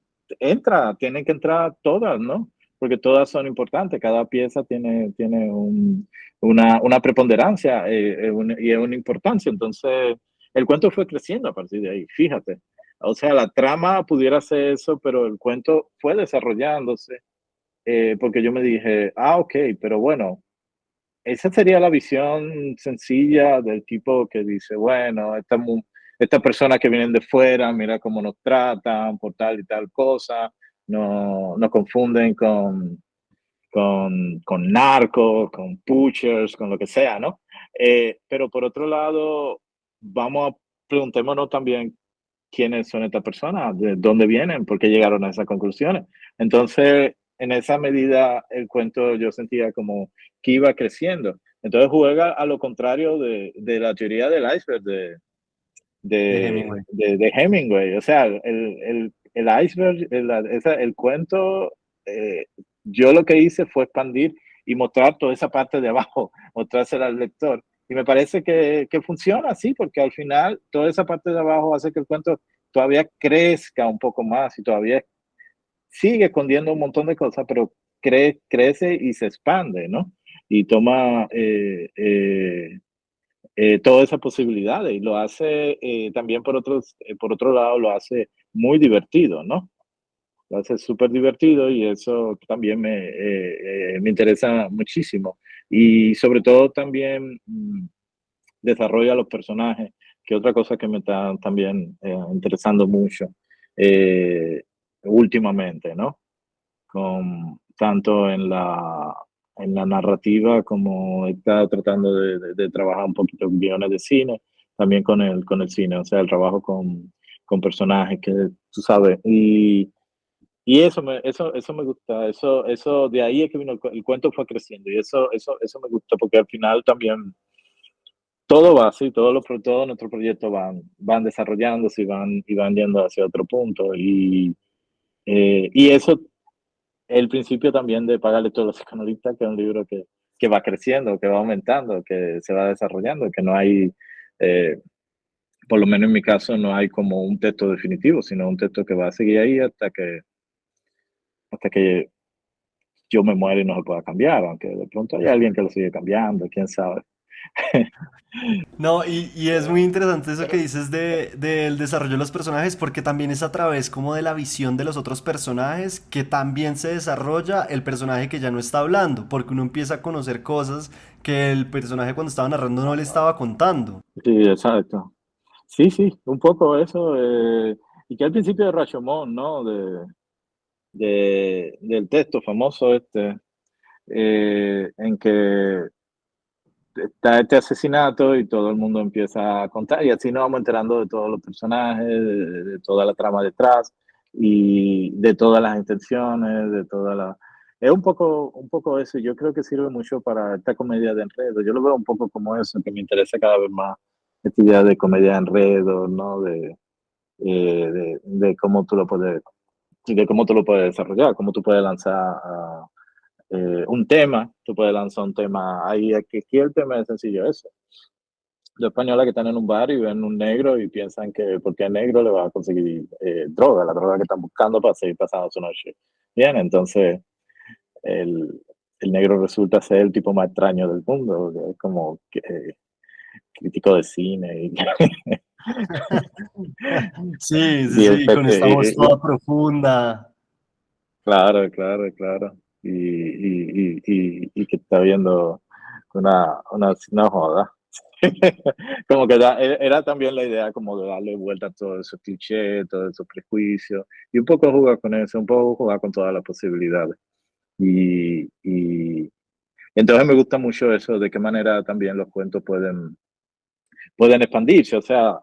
tienen que entrar todas, ¿no? Porque todas son importantes, cada pieza tiene una preponderancia y es una importancia. Entonces, el cuento fue creciendo a partir de ahí, fíjate. O sea, la trama pudiera ser eso, pero el cuento fue desarrollándose, porque yo me dije, ok, pero bueno, esa sería la visión sencilla del tipo que dice, bueno, estas personas que vienen de fuera, mira cómo nos tratan por tal y tal cosa, no, nos confunden con narcos, con pushers, con lo que sea, ¿no? Pero por otro lado, preguntémonos también quiénes son estas personas, de dónde vienen, por qué llegaron a esas conclusiones. Entonces, en esa medida, el cuento yo sentía como que iba creciendo. Entonces juega a lo contrario de la teoría del iceberg De Hemingway. de Hemingway. O sea, el iceberg, el cuento, eh, yo lo que hice fue expandir y mostrar toda esa parte de abajo, mostrársela al lector. Y me parece que funciona así, porque al final toda esa parte de abajo hace que el cuento todavía crezca un poco más y todavía sigue escondiendo un montón de cosas, pero crece y se expande, ¿no? Y toma todas esas posibilidades y lo hace también por otro lado, lo hace muy divertido, ¿no? Lo hace súper divertido y eso también me interesa muchísimo. Y sobre todo también desarrolla los personajes, que otra cosa que me está también interesando mucho eh, últimamente, ¿no? Tanto en la narrativa como he estado tratando de trabajar un poquito con guiones de cine, también con el cine, o sea, el trabajo con personajes que tú sabes, y eso me gusta, eso de ahí es que vino el cuento fue creciendo y eso me gusta porque al final también todo va así, todos nuestros proyectos van desarrollándose y van yendo hacia otro punto y eso el principio también de Pagarle todos los psicoanalistas, que es un libro que va creciendo, que va aumentando, que se va desarrollando, que no hay, eh, por lo menos en mi caso, no hay como un texto definitivo, sino un texto que va a seguir ahí hasta que yo me muera y no se pueda cambiar, aunque de pronto hay alguien que lo sigue cambiando, quién sabe. No, y es muy interesante eso que dices del desarrollo de los personajes, porque también es a través como de la visión de los otros personajes que también se desarrolla el personaje que ya no está hablando, porque uno empieza a conocer cosas que el personaje cuando estaba narrando no le estaba contando. Sí, exacto. Sí, sí, un poco eso. Y que al principio de Rashomon, ¿no? Del texto famoso en que está este asesinato y todo el mundo empieza a contar y así nos vamos enterando de todos los personajes, de toda la trama detrás y de todas las intenciones, de toda la... Es un poco eso, yo creo que sirve mucho para esta comedia de enredo. Yo lo veo un poco como eso, que me interesa cada vez más esta idea de comedia de enredo, ¿no? De cómo tú lo puedes, de cómo tú lo puedes desarrollar, cómo tú puedes lanzar un tema, tú puedes lanzar un tema ahí, aquí el tema es sencillo eso. Dos españolas que están en un bar y ven un negro y piensan que porque es negro le va a conseguir droga, la droga que están buscando para seguir pasando su noche. Bien, entonces el, el negro resulta ser el tipo más extraño del mundo, que es como crítico de cine Sí, sí, y sí, con esta voz toda profunda. claro, claro, claro. Y que está viendo una joda. Como que era también la idea como de darle vuelta a todos esos clichés, todos esos prejuicios, y un poco jugar con eso, un poco jugar con todas las posibilidades. Y entonces me gusta mucho eso, de qué manera también los cuentos pueden expandirse. O sea,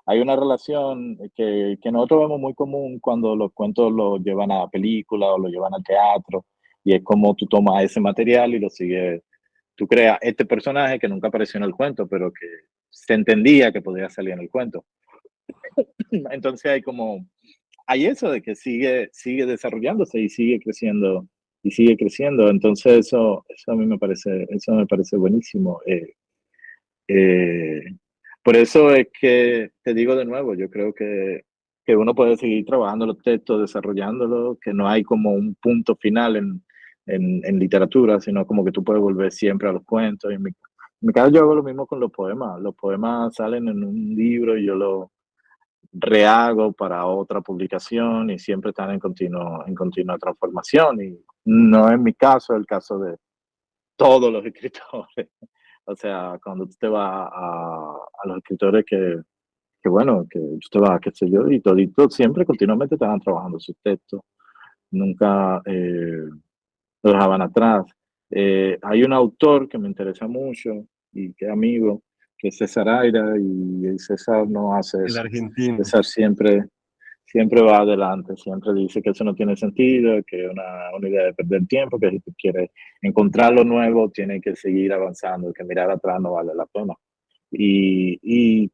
hay una relación que nosotros vemos muy común cuando los cuentos los llevan a película o lo llevan al teatro, y es como tú tomas ese material y lo sigues, tú creas este personaje que nunca apareció en el cuento, pero que se entendía que podía salir en el cuento. Entonces hay eso de que sigue desarrollándose y sigue creciendo y sigue creciendo. Entonces eso a mí eso me parece buenísimo. Eh, por eso es que te digo de nuevo, yo creo que uno puede seguir trabajando los textos, desarrollándolo, que no hay como un punto final en literatura, sino como que tú puedes volver siempre a los cuentos. En mi caso yo hago lo mismo con los poemas. Los poemas salen en un libro y yo lo rehago para otra publicación y siempre están en continua transformación. Y no es mi caso, el caso de todos los escritores. O sea, cuando tú te vas a los escritores que bueno, que tú te vas, qué sé yo, y toditos siempre continuamente estaban trabajando sus textos, nunca lo dejaban atrás. Hay un autor que me interesa mucho y que es amigo, que es César Aira, y César no hace El eso. argentino. César siempre va adelante, siempre dice que eso no tiene sentido, que es una idea de perder tiempo, que si tú quieres encontrar lo nuevo, tienes que seguir avanzando, que mirar atrás no vale la pena. Y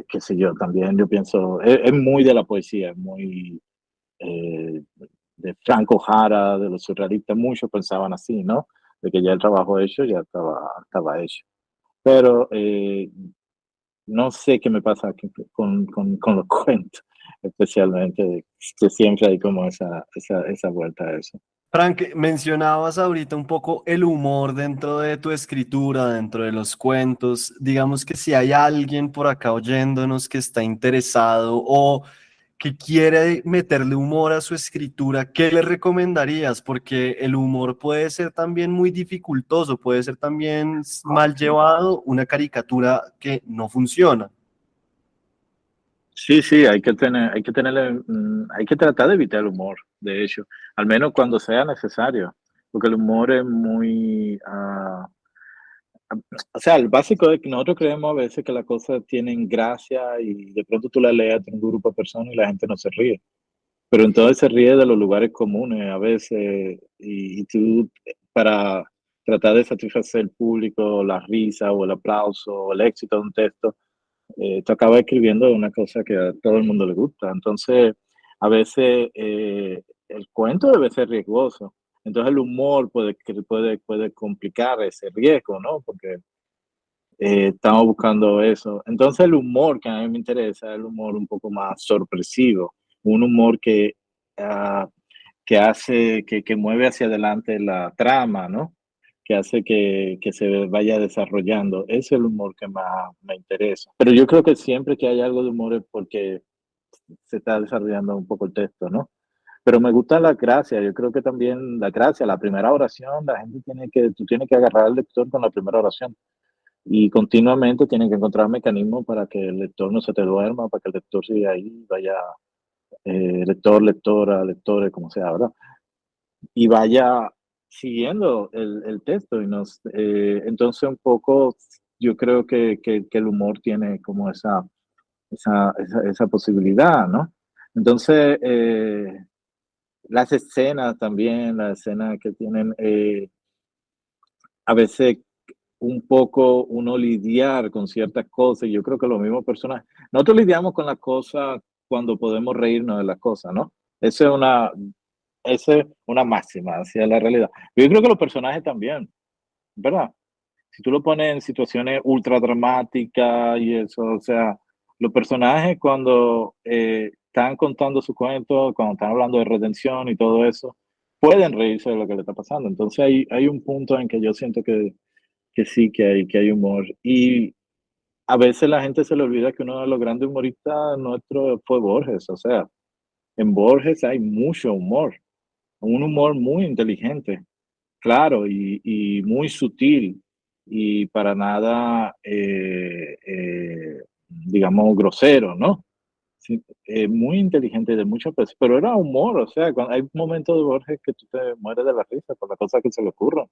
qué sé yo, también yo pienso, es muy de la poesía, es muy eh, de Franco Jara, de los surrealistas, muchos pensaban así, ¿no? De que ya el trabajo hecho ya estaba hecho. Pero no sé qué me pasa con los cuentos, especialmente, que siempre hay como esa vuelta a eso. Frank, mencionabas ahorita un poco el humor dentro de tu escritura, dentro de los cuentos. Digamos que si hay alguien por acá oyéndonos que está interesado o que quiere meterle humor a su escritura, ¿qué le recomendarías? Porque el humor puede ser también muy dificultoso, puede ser también mal llevado, una caricatura que no funciona. Sí, sí, hay que tratar de evitar el humor, de hecho, al menos cuando sea necesario, porque el humor es muy, o sea, el básico es que nosotros creemos a veces que las cosas tienen gracia y de pronto tú la lees a un grupo de personas y la gente no se ríe, pero entonces se ríe de los lugares comunes a veces y tú para tratar de satisfacer el público, la risa o el aplauso o el éxito de un texto, tú acabas escribiendo una cosa que a todo el mundo le gusta. Entonces, a veces el cuento debe ser riesgoso. Entonces el humor puede complicar ese riesgo, ¿no? Porque estamos buscando eso. Entonces el humor que a mí me interesa es el humor un poco más sorpresivo, un humor ah, que hace, que mueve hacia adelante la trama, ¿no? Que hace que se vaya desarrollando. Ese es el humor que más me interesa. Pero yo creo que siempre que hay algo de humor es porque se está desarrollando un poco el texto, ¿no? Pero me gusta la gracia, yo creo que también la gracia, la primera oración, tú tienes que agarrar al lector con la primera oración y continuamente tienes que encontrar mecanismos para que el lector no se te duerma, para que el lector siga ahí, vaya, lector, lectora, lectores, como sea, ¿verdad? Y vaya siguiendo el texto. Entonces un poco yo creo que el humor tiene como esa posibilidad, ¿no? Entonces, las escenas también, las escenas que tienen a veces un poco uno lidiar con ciertas cosas, y yo creo que los mismos personajes, nosotros lidiamos con las cosas cuando podemos reírnos de las cosas, ¿no? Esa es una máxima hacia la realidad. Yo creo que los personajes también, ¿verdad? Si tú lo pones en situaciones ultra dramáticas y eso, o sea, los personajes cuando están contando su cuento, cuando están hablando de redención y todo eso, pueden reírse de lo que le está pasando. Entonces hay un punto en que yo siento que sí, que hay humor. Y a veces la gente se le olvida que uno de los grandes humoristas nuestros fue Borges. O sea, en Borges hay mucho humor, un humor muy inteligente, claro, y muy sutil, y para nada, digamos, grosero, ¿no? Sí, muy inteligente de muchas veces, pero era humor, o sea, hay momentos de Borges que tú te mueres de la risa por las cosas que se le ocurren.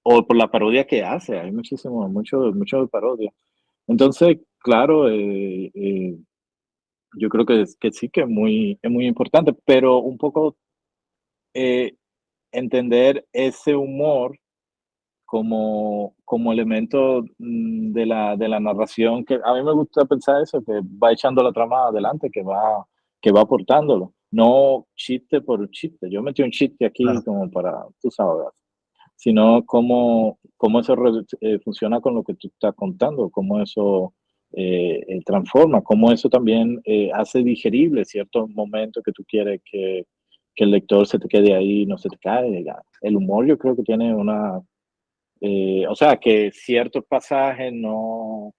O por la parodia que hace, hay mucho de parodia. Entonces, claro, yo creo que sí, que es muy importante, pero un poco eh, entender ese humor como elemento de la narración, que a mí me gusta pensar eso, que va echando la trama adelante, que va aportándolo, no chiste por chiste. Yo metí un chiste aquí Claro. como para, tú sabes, sino cómo eso funciona con lo que tú estás contando, cómo eso transforma, cómo eso también hace digerible ciertos momentos que tú quieres que el lector se te quede ahí, no se te cae. El humor yo creo que tiene una o sea, que ciertos pasajes no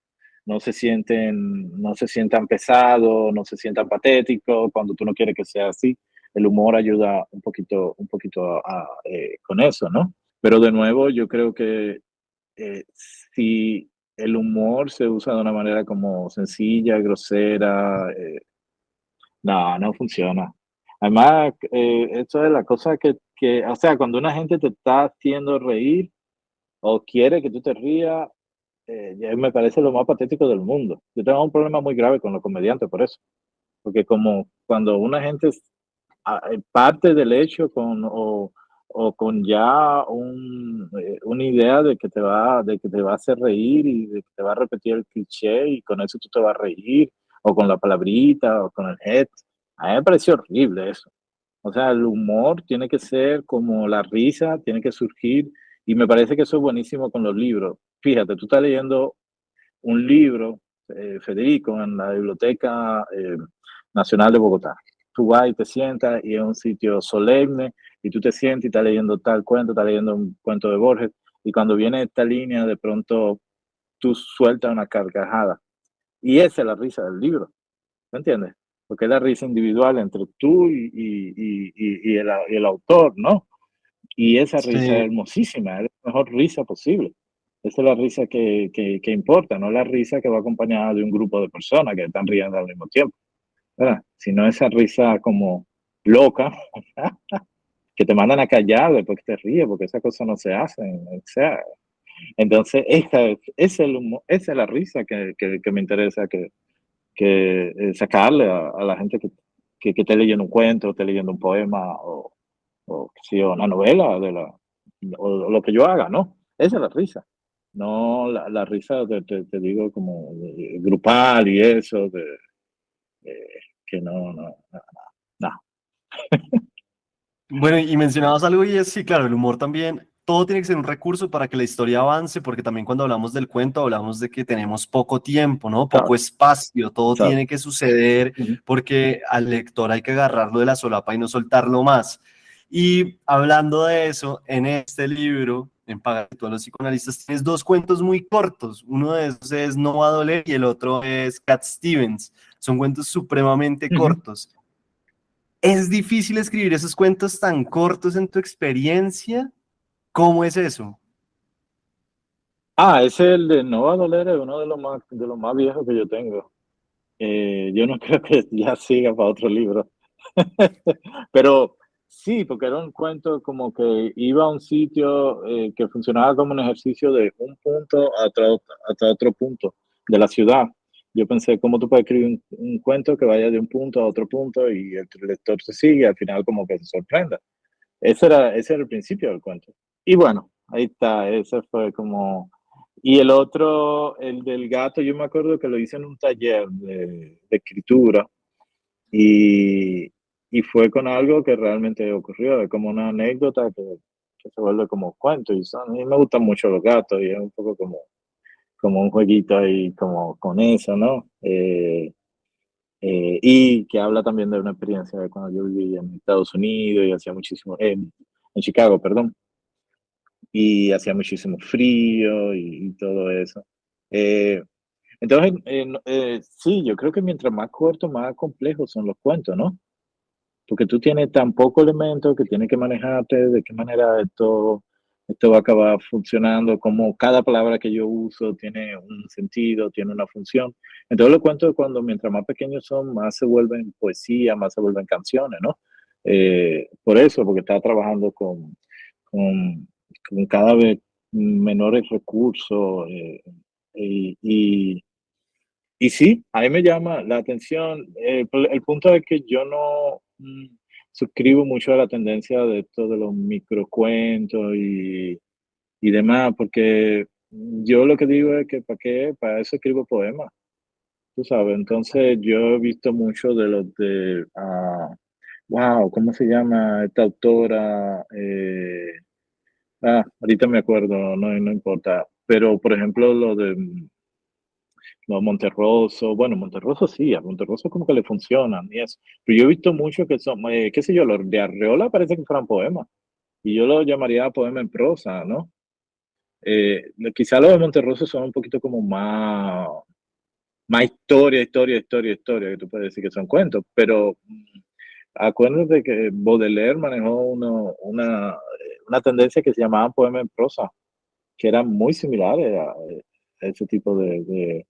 se sientan pesados, no se sientan patéticos, cuando tú no quieres que sea así. El humor ayuda un poquito con eso, ¿no? Pero de nuevo, yo creo que eh, si el humor se usa de una manera como sencilla, grosera, no, no funciona. Además, esto es la cosa o sea, cuando una gente te está haciendo reír, o quiere que tú te rías, ya me parece lo más patético del mundo. Yo tengo un problema muy grave con los comediantes por eso, porque como cuando una gente parte del hecho o con ya una idea de que te va a hacer reír y de que te va a repetir el cliché y con eso tú te vas a reír, o con la palabrita o con el head. A mí me pareció horrible eso. O sea, el humor tiene que ser como la risa, tiene que surgir, y me parece que eso es buenísimo con los libros. Fíjate, tú estás leyendo un libro, Federico, en la Biblioteca Nacional de Bogotá. Tú vas y te sientas y es un sitio solemne y tú te sientes y estás leyendo tal cuento, estás leyendo un cuento de Borges, y cuando viene esta línea, de pronto tú sueltas una carcajada. Y esa es la risa del libro, ¿me entiendes? Porque es la risa individual entre tú y el autor, ¿no? Y esa risa es Sí. hermosísima, es la mejor risa posible. Esa es la risa que importa, no la risa que va acompañada de un grupo de personas que están riendo al mismo tiempo, ¿verdad? Sino esa risa como loca, que te mandan a callar después que te ríes, porque esas cosas no se hacen. O sea, entonces, esa es la risa que me interesa que sacarle a la gente que esté leyendo un cuento, esté leyendo un poema o sí, o una novela o lo que yo haga, ¿no? Esa es la risa. No la risa, te digo, como grupal y eso, eh, que no. Bueno, y mencionabas algo y es, sí, claro, el humor también, todo tiene que ser un recurso para que la historia avance, porque también cuando hablamos del cuento hablamos de que tenemos poco tiempo, ¿no? Poco Exacto, espacio, todo exacto. tiene que suceder Ujú, porque al lector hay que agarrarlo de la solapa y no soltarlo más. Y hablando de eso, en este libro, en Pagarito a los psicoanalistas, tienes dos cuentos muy cortos. Uno de esos es No va a doler y el otro es Cat Stevens. Son cuentos supremamente ujú. cortos. ¿Es difícil escribir esos cuentos tan cortos en tu experiencia? ¿Cómo es eso? Ese es el de No va a doler, es uno de los más viejos que yo tengo. Yo no creo que ya siga para otro libro. Pero sí, porque era un cuento como que iba a un sitio que funcionaba como un ejercicio de un punto hasta otro punto de la ciudad. Yo pensé, ¿cómo tú puedes escribir un cuento que vaya de un punto a otro punto y el lector se sigue, al final como que se sorprenda? Ese era el principio del cuento. Y bueno, ahí está, ese fue como... Y el otro, el del gato, yo me acuerdo que lo hice en un taller de escritura y, y fue con algo que realmente ocurrió, es como una anécdota que se vuelve como cuento. A mí me gustan mucho los gatos y es un poco como un jueguito ahí como con eso, ¿no? Y que habla también de una experiencia de cuando yo vivía en Estados Unidos y hacía muchísimo, en Chicago, perdón, y hacía muchísimo frío y todo eso. Eh, entonces, sí, yo creo que mientras más cortos, más complejos son los cuentos, ¿no? Porque tú tienes tan poco elementos que tienes que manejarte, de qué manera esto va a acabar funcionando, como cada palabra que yo uso tiene un sentido, tiene una función. Entonces los cuentos cuando mientras más pequeños son, más se vuelven poesía, más se vuelven canciones, ¿no? Por eso, porque está trabajando con, con cada vez menores recursos y y sí, ahí me llama la atención. El punto es que yo no suscribo mucho a la tendencia de esto de los microcuentos y demás, porque yo lo que digo es que ¿para qué? Para eso escribo poemas, tú sabes. Entonces yo he visto mucho de los de, wow, ¿cómo se llama esta autora? Ahorita me acuerdo, no importa. Pero, por ejemplo, lo de los Monterroso, bueno, Monterroso sí, a Monterroso como que le funcionan y eso. Pero yo he visto mucho que son, qué sé yo, los de Arreola parece que fueran poemas. Y yo lo llamaría poema en prosa, ¿no? Quizá los de Monterroso son un poquito como más historia, que tú puedes decir que son cuentos, pero acuérdate que Baudelaire manejó una tendencia que se llamaba poema en prosa, que eran muy similares a ese tipo de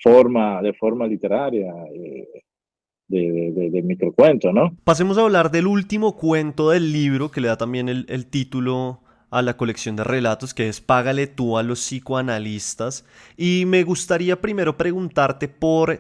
forma literaria, de microcuento, ¿no? Pasemos a hablar del último cuento del libro que le da también el título a la colección de relatos, que es Págale tú a los psicoanalistas. Y me gustaría primero preguntarte por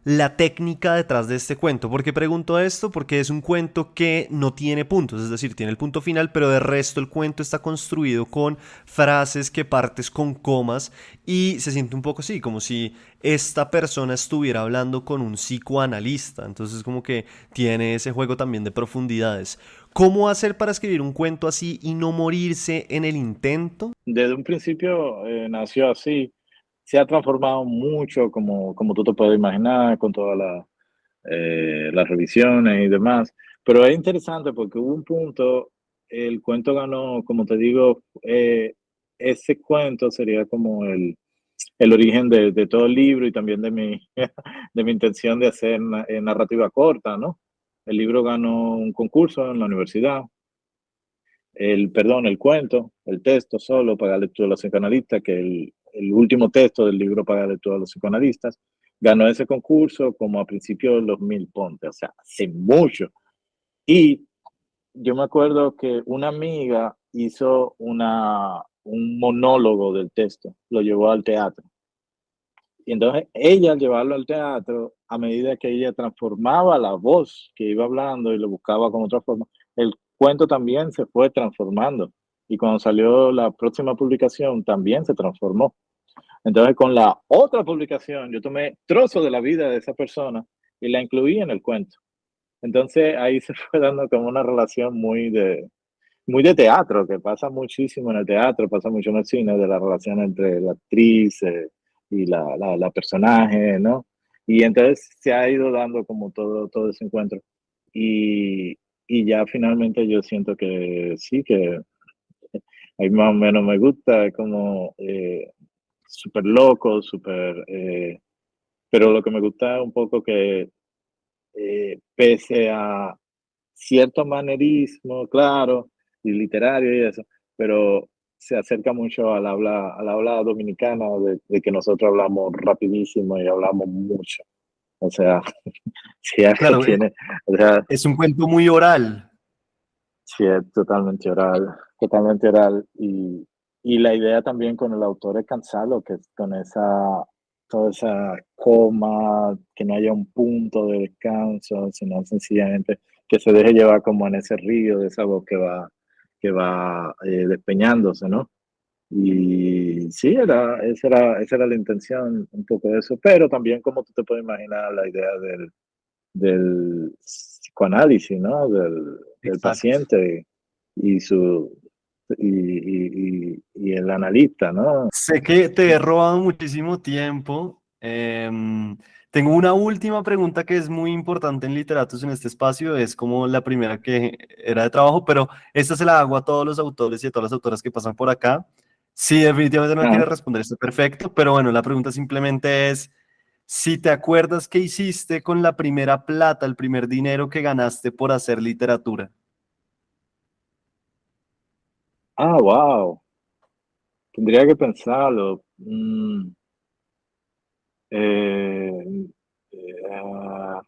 la técnica detrás de este cuento. ¿Por qué pregunto esto? Porque es un cuento que no tiene puntos, es decir, tiene el punto final, pero de resto el cuento está construido con frases que partes con comas y se siente un poco así, como si esta persona estuviera hablando con un psicoanalista. Entonces como que tiene ese juego también de profundidades. ¿Cómo hacer para escribir un cuento así y no morirse en el intento? Desde un principio nació así, se ha transformado mucho, como tú te puedes imaginar, con todas las revisiones y demás. Pero es interesante porque hubo un punto, el cuento ganó, como te digo, ese cuento sería como el origen de todo el libro y también de mi intención de hacer narrativa corta, ¿no? El libro ganó un concurso en la universidad, el cuento, el texto solo para lectura de los psicoanalistas, que el último texto del libro para lectura de los psicoanalistas, ganó ese concurso como a principios de los 2000, ponte, o sea, hace mucho. Y yo me acuerdo que una amiga hizo un monólogo del texto, lo llevó al teatro. Y entonces ella, al llevarlo al teatro, a medida que ella transformaba la voz que iba hablando y lo buscaba con otra forma, el cuento también se fue transformando. Y cuando salió la próxima publicación, también se transformó. Entonces, con la otra publicación, yo tomé trozos de la vida de esa persona y la incluí en el cuento. Entonces, ahí se fue dando como una relación muy de teatro, que pasa muchísimo en el teatro, pasa mucho en el cine, de la relación entre la actriz y la personaje, ¿no? Y entonces se ha ido dando como todo ese encuentro. Y, y ya finalmente yo siento que sí, que ahí más o menos me gusta, es como súper loco, pero lo que me gusta es un poco que pese a cierto manerismo, claro, y literario y eso, pero se acerca mucho al habla dominicana de que nosotros hablamos rapidísimo y hablamos mucho. O sea, si algo Claro, tiene, o sea, es un cuento muy oral. sí es totalmente oral. Y la idea también con el autor es cansarlo, que es con toda esa coma, que no haya un punto de descanso, sino sencillamente que se deje llevar como en ese río de esa voz que va despeñándose, ¿no? Y sí, esa era la intención, un poco de eso, pero también como tú te puedes imaginar la idea del psicoanálisis, ¿no? Del Exacto. paciente y su y el analista, ¿no? Sé que te he robado muchísimo tiempo. Tengo una última pregunta que es muy importante en literatos en este espacio. Es como la primera que era de trabajo, pero esta se la hago a todos los autores y a todas las autoras que pasan por acá. Si definitivamente no Ajá. quieres responder, está perfecto. Pero bueno, la pregunta simplemente es si te acuerdas qué hiciste con la primera plata, el primer dinero que ganaste por hacer literatura. Wow. Tendría que pensarlo. Eh, ah,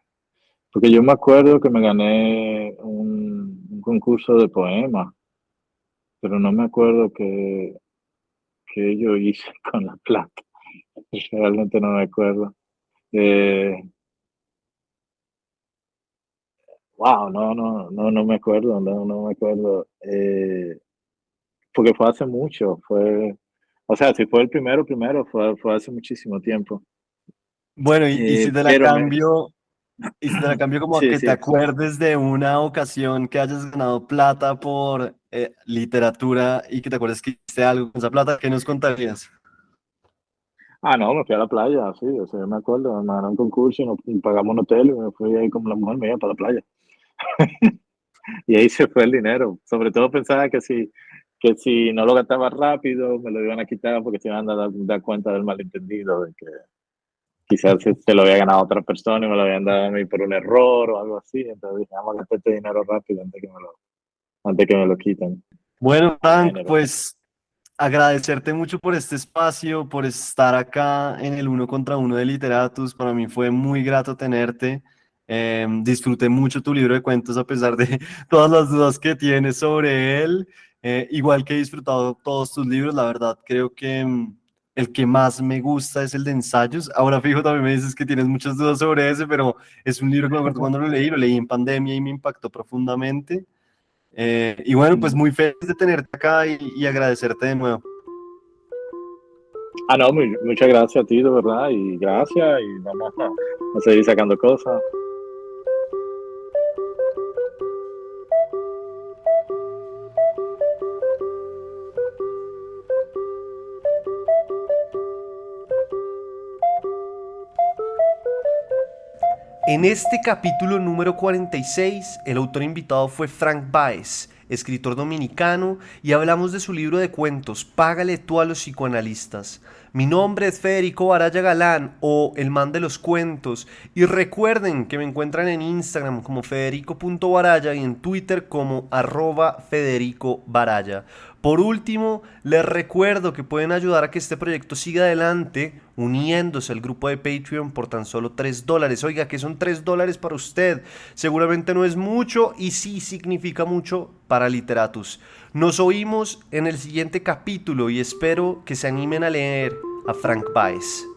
Porque yo me acuerdo que me gané un concurso de poemas, pero no me acuerdo qué yo hice con la plata. Realmente no me acuerdo. Eh, wow, no me acuerdo, no me acuerdo. Porque fue hace mucho, o sea, si fue el primero, fue hace muchísimo tiempo. Bueno, y si te la Pero me, cambio, y si te la cambio como a sí, que te sí. acuerdes de una ocasión que hayas ganado plata por literatura y que te acuerdes que hiciste algo con esa plata, ¿qué nos contarías? Ah, no, me fui a la playa, sí, o sea, yo me acuerdo, me gané un concurso, pagamos un hotel y me fui ahí como la mujer mía para la playa. Y ahí se fue el dinero. Sobre todo pensaba que si no lo gastaba rápido, me lo iban a quitar porque se iban a dar cuenta del malentendido, de que quizás se lo había ganado a otra persona y me lo habían dado a mí por un error o algo así. Entonces dije, vamos a gastar este dinero rápido antes que me lo quiten. Bueno, Al Frank, género. pues agradecerte mucho por este espacio, por estar acá en el uno contra uno de Literatus. Para mí fue muy grato tenerte. Disfruté mucho tu libro de cuentos a pesar de todas las dudas que tienes sobre él. Igual que he disfrutado todos tus libros, la verdad creo que el que más me gusta es el de ensayos. Ahora fijo, también me dices que tienes muchas dudas sobre ese, pero es un libro que me acuerdo cuando lo leí en pandemia y me impactó profundamente. Y bueno, pues muy feliz de tenerte acá y agradecerte de nuevo. Ah, no, muchas gracias a ti, de verdad, y gracias, y vamos a seguir sacando cosas. En este capítulo número 46, el autor invitado fue Frank Baez, escritor dominicano, y hablamos de su libro de cuentos Págale tú a los psicoanalistas. Mi nombre es Federico Baraya Galán o El Man de los Cuentos, y recuerden que me encuentran en Instagram como federico.baraya y en Twitter como @federicobaraya. Por último, les recuerdo que pueden ayudar a que este proyecto siga adelante uniéndose al grupo de Patreon por tan solo $3. Oiga, que son $3 para usted. Seguramente no es mucho y sí significa mucho para Literatus. Nos oímos en el siguiente capítulo y espero que se animen a leer a Frank Baez.